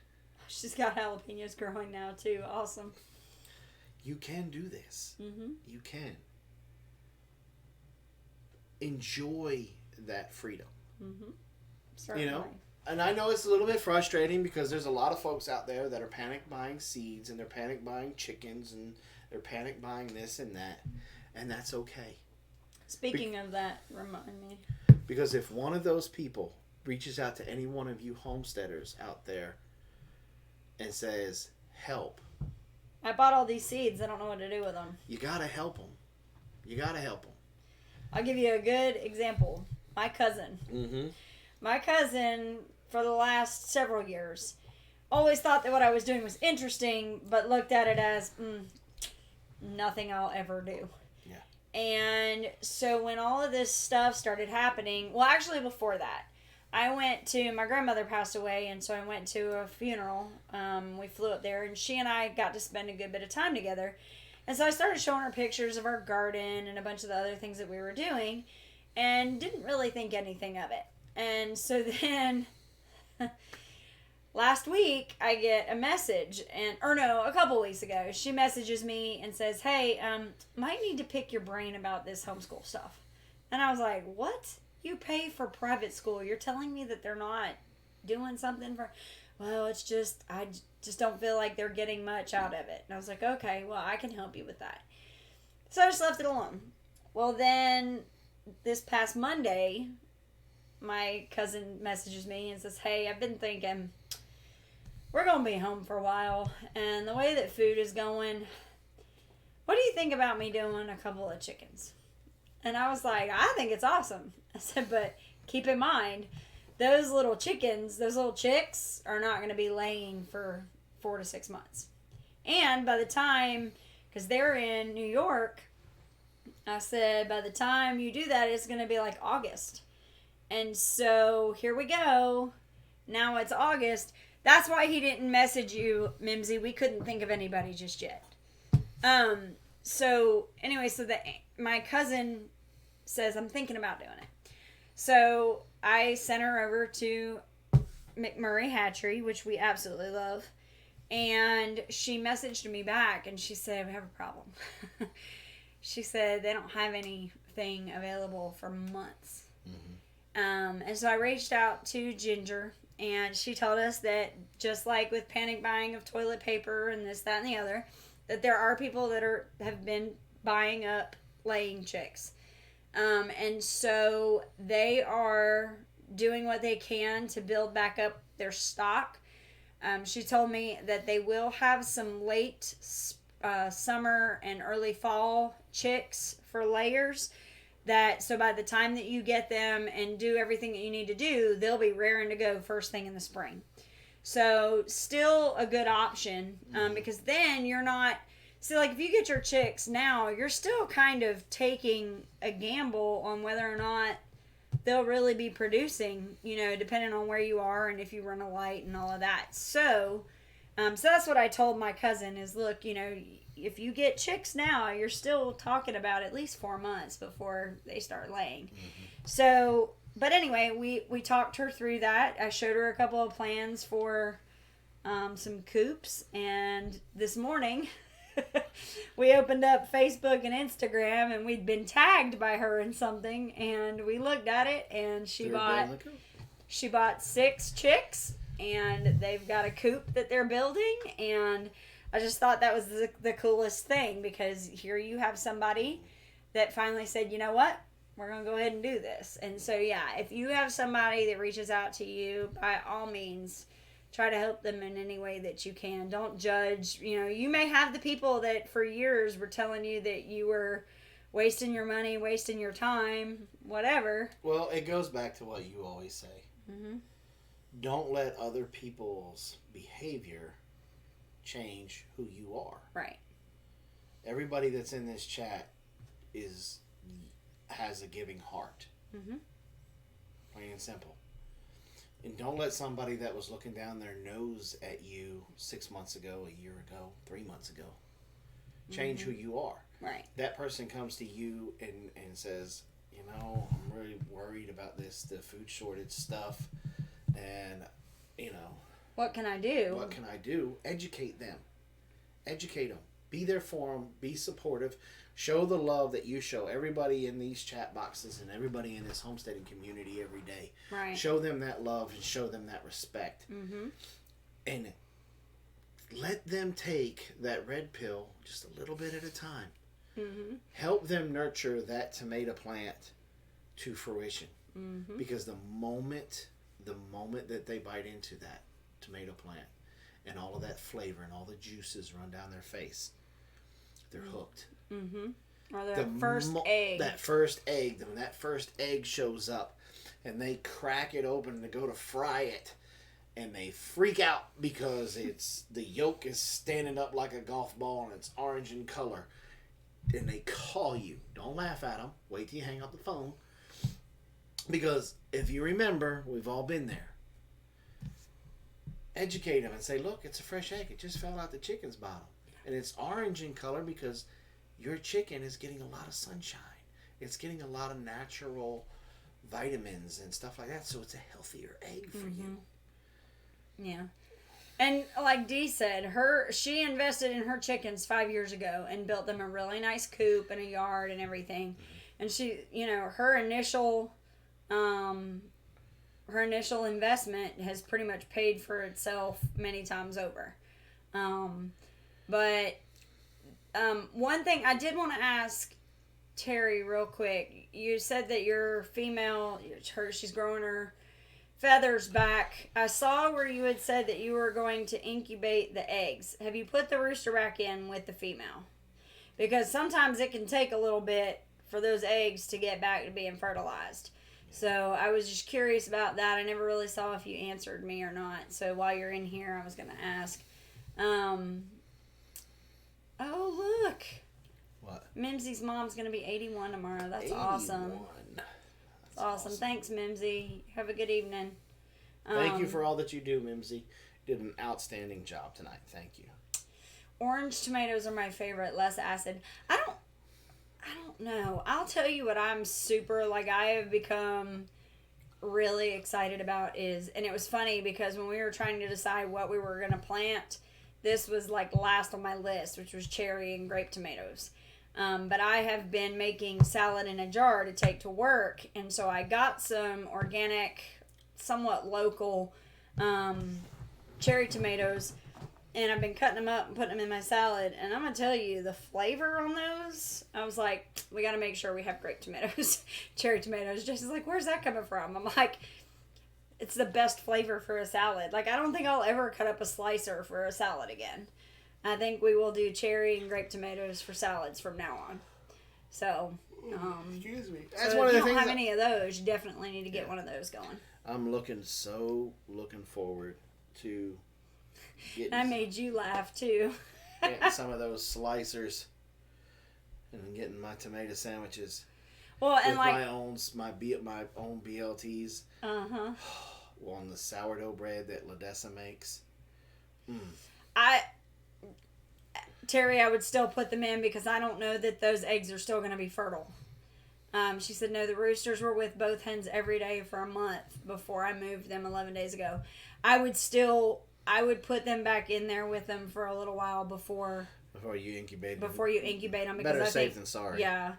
She's got jalapenos growing now too. Awesome. You can do this. You can enjoy that freedom. Certainly. And I know it's a little bit frustrating because there's a lot of folks out there that are panic buying seeds, and they're panic buying chickens, and they're panic buying this and that, and that's okay. Speaking of that, remind me. Because if one of those people reaches out to any one of you homesteaders out there and says, help. I bought all these seeds. I don't know what to do with them. You gotta help them. I'll give you a good example. My cousin. My cousin, for the last several years, always thought that what I was doing was interesting, but looked at it as nothing I'll ever do. Yeah. And so when all of this stuff started happening, well, actually before that, I went to, my grandmother passed away, and so I went to a funeral. We flew up there, and she and I got to spend a good bit of time together. And so I started showing her pictures of our garden and a bunch of the other things that we were doing, and didn't really think anything of it. And so then last week I get a message, a couple weeks ago, she messages me and says, hey, might need to pick your brain about this homeschool stuff. And I was like, what? You pay for private school. You're telling me that they're not doing something for... Well, it's just... I just don't feel like they're getting much out of it. And I was like, okay, well, I can help you with that. So I just left it alone. Well, then this past Monday, my cousin messages me and says, hey, I've been thinking we're going to be home for a while. And the way that food is going, what do you think about me doing a couple of chickens? And I was like, I think it's awesome. I said, but keep in mind, those little chickens, those little chicks are not going to be laying for 4 to 6 months. And by the time, because they're in New York, I said, by the time you do that, it's going to be like August. And so here we go. Now it's August. That's why he didn't message you, Mimsy. We couldn't think of anybody just yet. So anyway, my cousin says, I'm thinking about doing it. So I sent her over to McMurray Hatchery, which we absolutely love. And she messaged me back and she said, we have a problem. She said they don't have anything available for months. Mm-hmm. And so I reached out to Ginger, and she told us that just like with panic buying of toilet paper and this, that, and the other, that there are people that have been buying up laying chicks. And so they are doing what they can to build back up their stock. She told me that they will have some late summer and early fall chicks for layers. So by the time that you get them and do everything that you need to do, they'll be raring to go first thing in the spring. So still a good option, because then you're not... See, like, if you get your chicks now, you're still kind of taking a gamble on whether or not they'll really be producing, depending on where you are and if you run a light and all of that. So that's what I told my cousin is, look, if you get chicks now, you're still talking about at least 4 months before they start laying. Mm-hmm. So, but anyway, we talked her through that. I showed her a couple of plans for some coops, and this morning... we opened up Facebook and Instagram, and we'd been tagged by her in something, and we looked at it, and she bought 6 chicks, and they've got a coop that they're building, and I just thought that was the coolest thing, because here you have somebody that finally said, you know what, we're going to go ahead and do this. And so, yeah, if you have somebody that reaches out to you, by all means, try to help them in any way that you can. Don't judge. You may have the people that for years were telling you that you were wasting your money, wasting your time, whatever. Well, it goes back to what you always say. Mm-hmm. Don't let other people's behavior change who you are. Right. Everybody that's in this chat has a giving heart. Mm-hmm. Plain and simple. And don't let somebody that was looking down their nose at you 6 months ago, a year ago, 3 months ago, change who you are. Right. That person comes to you and says, I'm really worried about the food shortage stuff. And, what can I do? What can I do? Educate them. Educate them. Be there for them. Be supportive. Show the love that you show everybody in these chat boxes and everybody in this homesteading community every day. Right. Show them that love and show them that respect. Mm-hmm. And let them take that red pill just a little bit at a time. Mm-hmm. Help them nurture that tomato plant to fruition. Mm-hmm. Because the moment that they bite into that tomato plant and all of that flavor and all the juices run down their face, they're hooked. Mm-hmm. Or their first egg. That first egg, when that first egg shows up and they crack it open to go to fry it, and they freak out because the yolk is standing up like a golf ball and it's orange in color. And they call you. Don't laugh at them. Wait till you hang up the phone. Because if you remember, we've all been there. Educate them and say, look, it's a fresh egg. It just fell out the chicken's bottom. And it's orange in color because your chicken is getting a lot of sunshine. It's getting a lot of natural vitamins and stuff like that. So it's a healthier egg for you. Yeah. And like Dee said, she invested in her chickens 5 years ago and built them a really nice coop and a yard and everything. And she, her initial investment has pretty much paid for itself many times over. But one thing I did want to ask Terry real quick. You said that your female, she's growing her feathers back. I saw where you had said that you were going to incubate the eggs. Have you put the rooster back in with the female? Because sometimes it can take a little bit for those eggs to get back to being fertilized. So I was just curious about that. I never really saw if you answered me or not. So while you're in here, I was going to ask. Oh, look. What? Mimsy's mom's going to be 81 tomorrow. That's 81. awesome. That's awesome. Thanks, Mimsy. Have a good evening. Thank you for all that you do, Mimsy. You did an outstanding job tonight. Thank you. Orange tomatoes are my favorite. Less acid. I don't know. I'll tell you what I'm super, I have become really excited about is, and it was funny because when we were trying to decide what we were going to plant, this was last on my list, which was cherry and grape tomatoes. But I have been making salad in a jar to take to work, and so I got some organic, somewhat local cherry tomatoes, and I've been cutting them up and putting them in my salad, and I'm going to tell you, the flavor on those, I was like, we got to make sure we have grape tomatoes, cherry tomatoes. Jason's like, where's that coming from? I'm like, it's the best flavor for a salad. I don't think I'll ever cut up a slicer for a salad again. I think we will do cherry and grape tomatoes for salads from now on. So, excuse me. That's one of the things. If you don't have any of those, you definitely need to get one of those going. I'm looking forward to getting. I made you laugh too. Getting some of those slicers and getting my tomato sandwiches. Well, and with my own BLTs. On the sourdough bread that Ladessa makes. Terry, I would still put them in because I don't know that those eggs are still going to be fertile. She said, no, the roosters were with both hens every day for a month before I moved them 11 days ago. I would put them back in there with them for a little while before you incubate them. Because better safe than sorry. Yeah.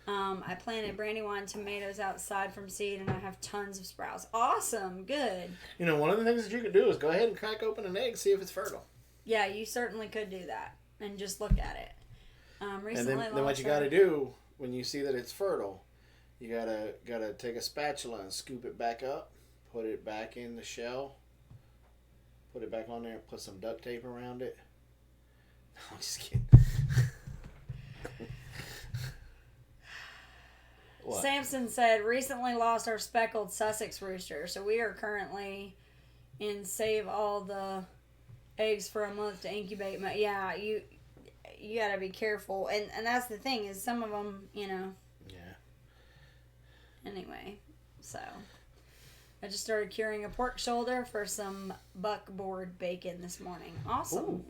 I planted Brandywine tomatoes outside from seed, and I have tons of sprouts. Awesome. Good. One of the things that you could do is go ahead and crack open an egg, see if it's fertile. Yeah, you certainly could do that and just look at it. And then what you got to do when you see that it's fertile, you gotta take a spatula and scoop it back up, put it back in the shell, put it back on there, put some duct tape around it. No, I'm just kidding. What? Samson said, recently lost our speckled Sussex rooster, so we are currently in save all the eggs for a month to incubate. Yeah, you gotta be careful, and that's the thing is some of them, Yeah. Anyway, so I just started curing a pork shoulder for some buckboard bacon this morning. Awesome. Ooh.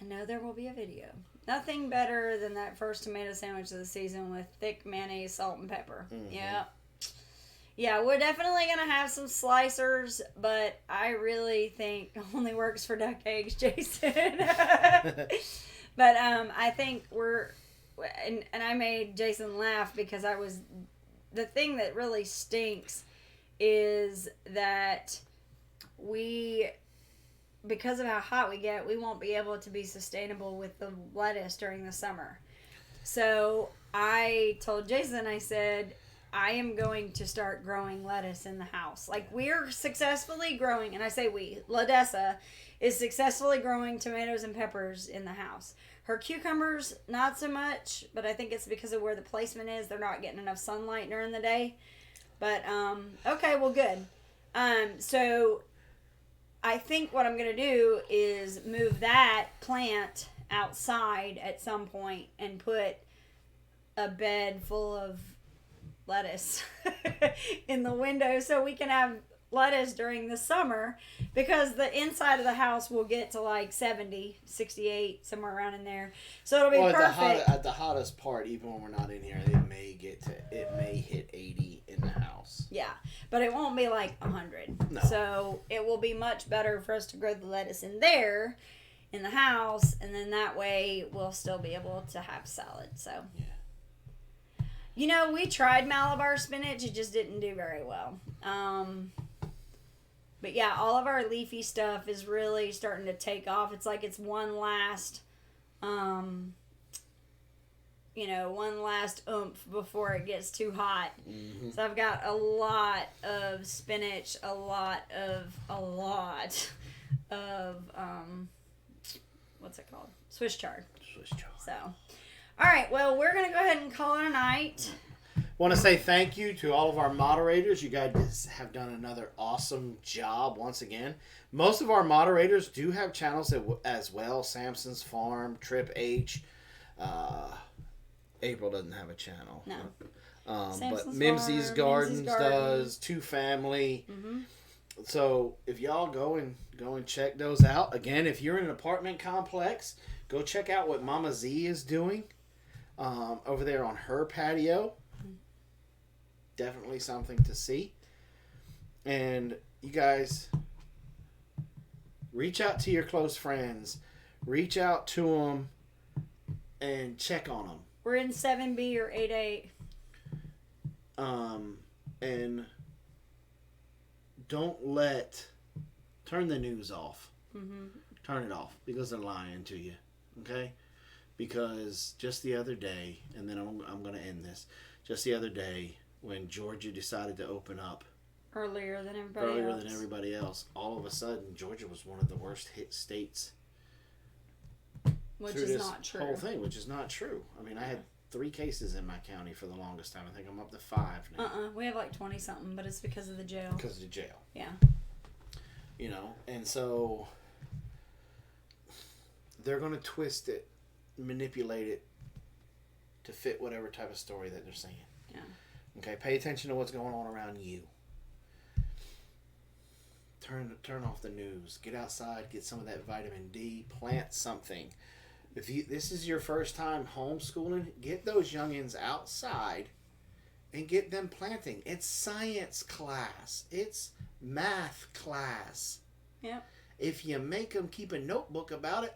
I know there will be a video. Nothing better than that first tomato sandwich of the season with thick mayonnaise, salt, and pepper. Mm-hmm. Yeah. Yeah, we're definitely going to have some slicers, but I really think it only works for duck eggs, Jason. But I think and I made Jason laugh because the thing that really stinks is that because of how hot we get, we won't be able to be sustainable with the lettuce during the summer. So I told Jason, I said, I am going to start growing lettuce in the house. We're successfully growing, and I say Ladessa is successfully growing tomatoes and peppers in the house. Her cucumbers, not so much, but I think it's because of where the placement is. They're not getting enough sunlight during the day. But, okay, well, good. So I think what I'm going to do is move that plant outside at some point and put a bed full of lettuce in the window so we can have lettuce during the summer, because the inside of the house will get to like 70, 68, somewhere around in there. So it'll be perfect. At the hottest part, even when we're not in here, it may hit 80 in the house. Yeah, but it won't be like 100. No. So it will be much better for us to grow the lettuce in there, in the house, and then that way we'll still be able to have salad. So, yeah. You know, we tried Malabar spinach. It just didn't do very well. But yeah, all of our leafy stuff is really starting to take off. It's like it's one last oomph before it gets too hot. Mm-hmm. So I've got a lot of spinach, a lot of what's it called? Swiss chard. So, all right, well, we're going to go ahead and call it a night. Want to say thank you to all of our moderators. You guys have done another awesome job once again. Most of our moderators do have channels as well. Samson's Farm, Trip H. April doesn't have a channel. No. But Mimsy's Gardens does. Two Family. Mm-hmm. So if y'all go and check those out. Again, if you're in an apartment complex, go check out what Mama Z is doing over there on her patio. Definitely something to see. And you guys, reach out to your close friends. Reach out to them and check on them. We're in 7B or 8A. And don't turn the news off. Mm-hmm. Turn it off, because they're lying to you. Okay? Because just the other day, and then I'm going to end this. Just the other day, when Georgia decided to open up Earlier than everybody else, all of a sudden, Georgia was one of the worst hit states. Which is not true. Whole thing, which is not true. I mean, I had 3 cases in my county for the longest time. I think I'm up to 5 now. We have like 20 something, but it's because of the jail. Because of the jail. Yeah. You know, and so they're going to twist it, manipulate it to fit whatever type of story that they're saying. Yeah. Okay, pay attention to what's going on around you. Turn off the news. Get outside. Get some of that vitamin D. Plant something. If this is your first time homeschooling, get those youngins outside and get them planting. It's science class. It's math class. Yep. If you make them keep a notebook about it,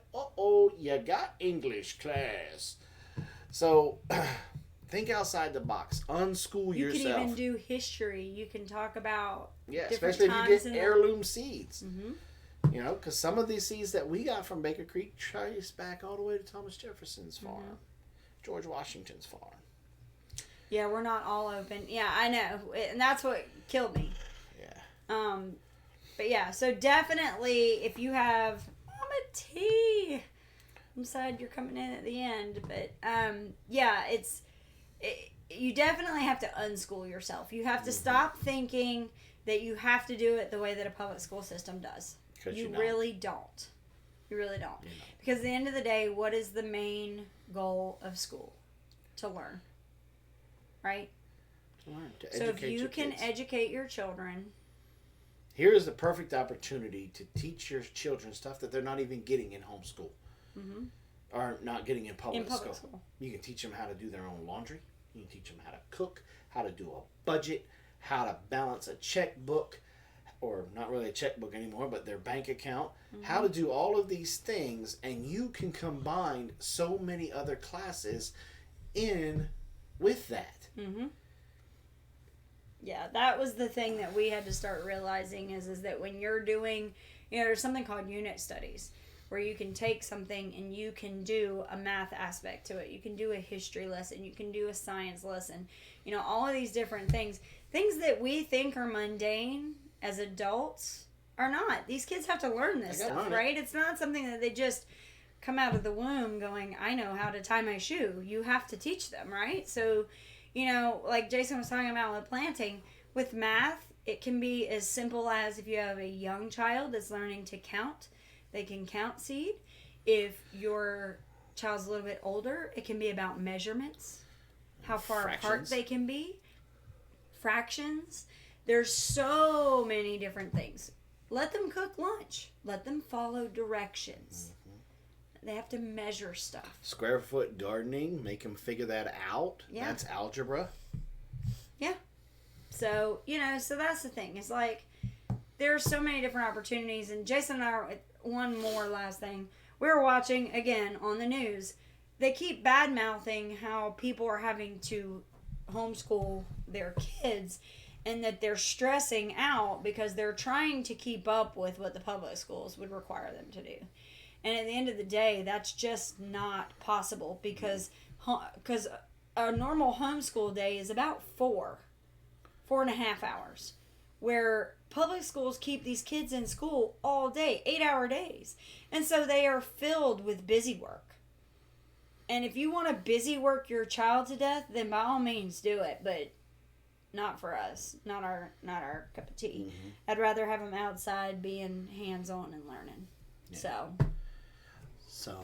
you got English class. So think outside the box. Unschool yourself. You can even do history. You can talk about especially if you get heirloom seeds. Mm-hmm. You know, because some of these seeds that we got from Baker Creek trace back all the way to Thomas Jefferson's farm, George Washington's farm. Yeah, we're not all open. Yeah, I know, and that's what killed me. Yeah. But yeah, so definitely if you have Mama T, I'm sad you're coming in at the end, but you definitely have to unschool yourself. You have to stop thinking that you have to do it the way that a public school system does. You really don't. You really don't. Because at the end of the day, what is the main goal of school? To learn. Right? To learn. To so educate if you your can kids. Educate your children. Here is the perfect opportunity to teach your children stuff that they're not even getting in homeschool. Mm-hmm. Or not getting in public school. You can teach them how to do their own laundry. You can teach them how to cook, how to do a budget, how to balance a checkbook, or not really a checkbook anymore, but their bank account, how to do all of these things, and you can combine so many other classes in with that. Mm-hmm. Yeah, that was the thing that we had to start realizing is that when you're doing, there's something called unit studies, where you can take something and you can do a math aspect to it. You can do a history lesson. You can do a science lesson. All of these different things. Things that we think are mundane as adults are not. These kids have to learn this stuff, right? It's not something that they just come out of the womb going, I know how to tie my shoe. You have to teach them, right? So, like Jason was talking about with planting, With math, it can be as simple as if you have a young child that's learning to count, they can count seed. If your child's a little bit older, it can be about measurements, how far apart they can be, fractions. There's so many different things. Let them cook lunch. Let them follow directions. They have to measure stuff. Square foot gardening, make them figure that out. Yeah. That's algebra. Yeah. So, so that's the thing. It's like there are so many different opportunities. And Jason and I are, one more last thing. We were watching, again, on the news. They keep bad-mouthing how people are having to homeschool their kids and that they're stressing out because they're trying to keep up with what the public schools would require them to do. And at the end of the day, that's just not possible because a normal homeschool day is about 4.5 hours, where public schools keep these kids in school all day, 8-hour days. And so they are filled with busy work. And if you want to busy work your child to death, then by all means do it, but not for us. Not our cup of tea. Mm-hmm. I'd rather have them outside being hands-on and learning. Yeah. So,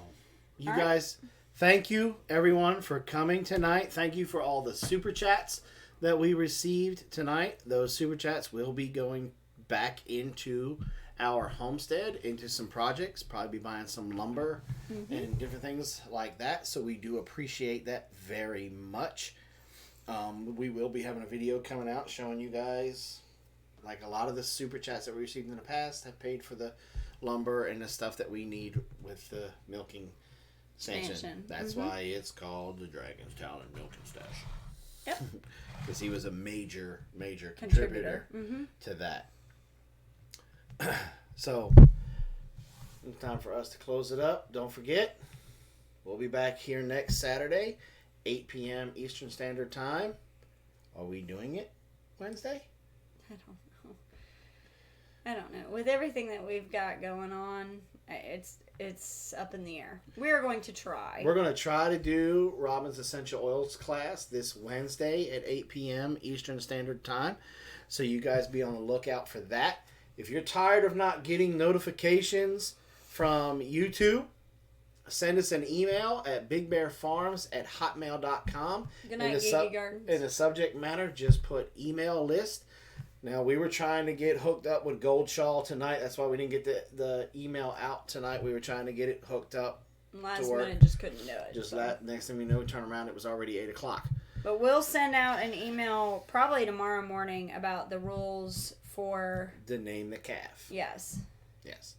you all guys, thank you everyone for coming tonight. Thank you for all the super chats that we received tonight. Those super chats will be going back into our homestead, into some projects, probably be buying some lumber and different things like that. So we do appreciate that very much. We will be having a video coming out showing you guys, like a lot of the super chats that we received in the past have paid for the lumber and the stuff that we need with the milking expansion. That's why it's called the Dragon's Talon Milking Stash. Yep. Because he was a major contributor to that. So, it's time for us to close it up. Don't forget, we'll be back here next Saturday, 8 p.m. Eastern Standard Time. Are we doing it Wednesday? I don't know. With everything that we've got going on, it's up in the air. We're going to try. We're going to try to do Robin's Essential Oils class this Wednesday at 8 p.m. Eastern Standard Time. So you guys be on the lookout for that. If you're tired of not getting notifications from YouTube, send us an email at bigbearfarms@hotmail.com. Good night, Geeky Gardens. In the subject matter, just put email list. Now, we were trying to get hooked up with Gold Shawl tonight. That's why we didn't get the email out tonight. We were trying to get it hooked up. Last minute, just couldn't do it. Just that. Next thing we know, we turn around, it was already 8 o'clock. But we'll send out an email probably tomorrow morning about the rules for... To name the calf. Yes. Yes.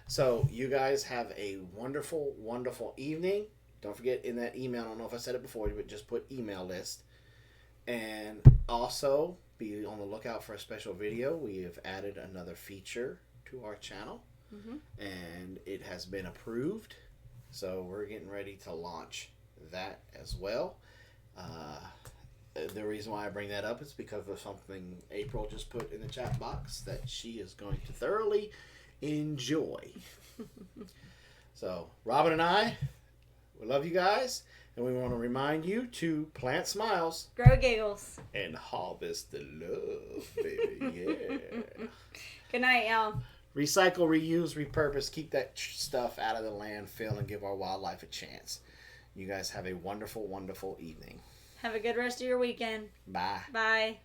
So, you guys have a wonderful, wonderful evening. Don't forget in that email, I don't know if I said it before, but just put email list. And also... be on the lookout for a special video. We have added another feature to our channel, and it has been approved. So we're getting ready to launch that as well. The reason why I bring that up is because of something April just put in the chat box that she is going to thoroughly enjoy. So Robin and I, we love you guys. And we want to remind you to plant smiles. Grow giggles. And harvest the love, baby. Yeah. Good night, y'all. Recycle, reuse, repurpose. Keep that stuff out of the landfill and give our wildlife a chance. You guys have a wonderful, wonderful evening. Have a good rest of your weekend. Bye. Bye.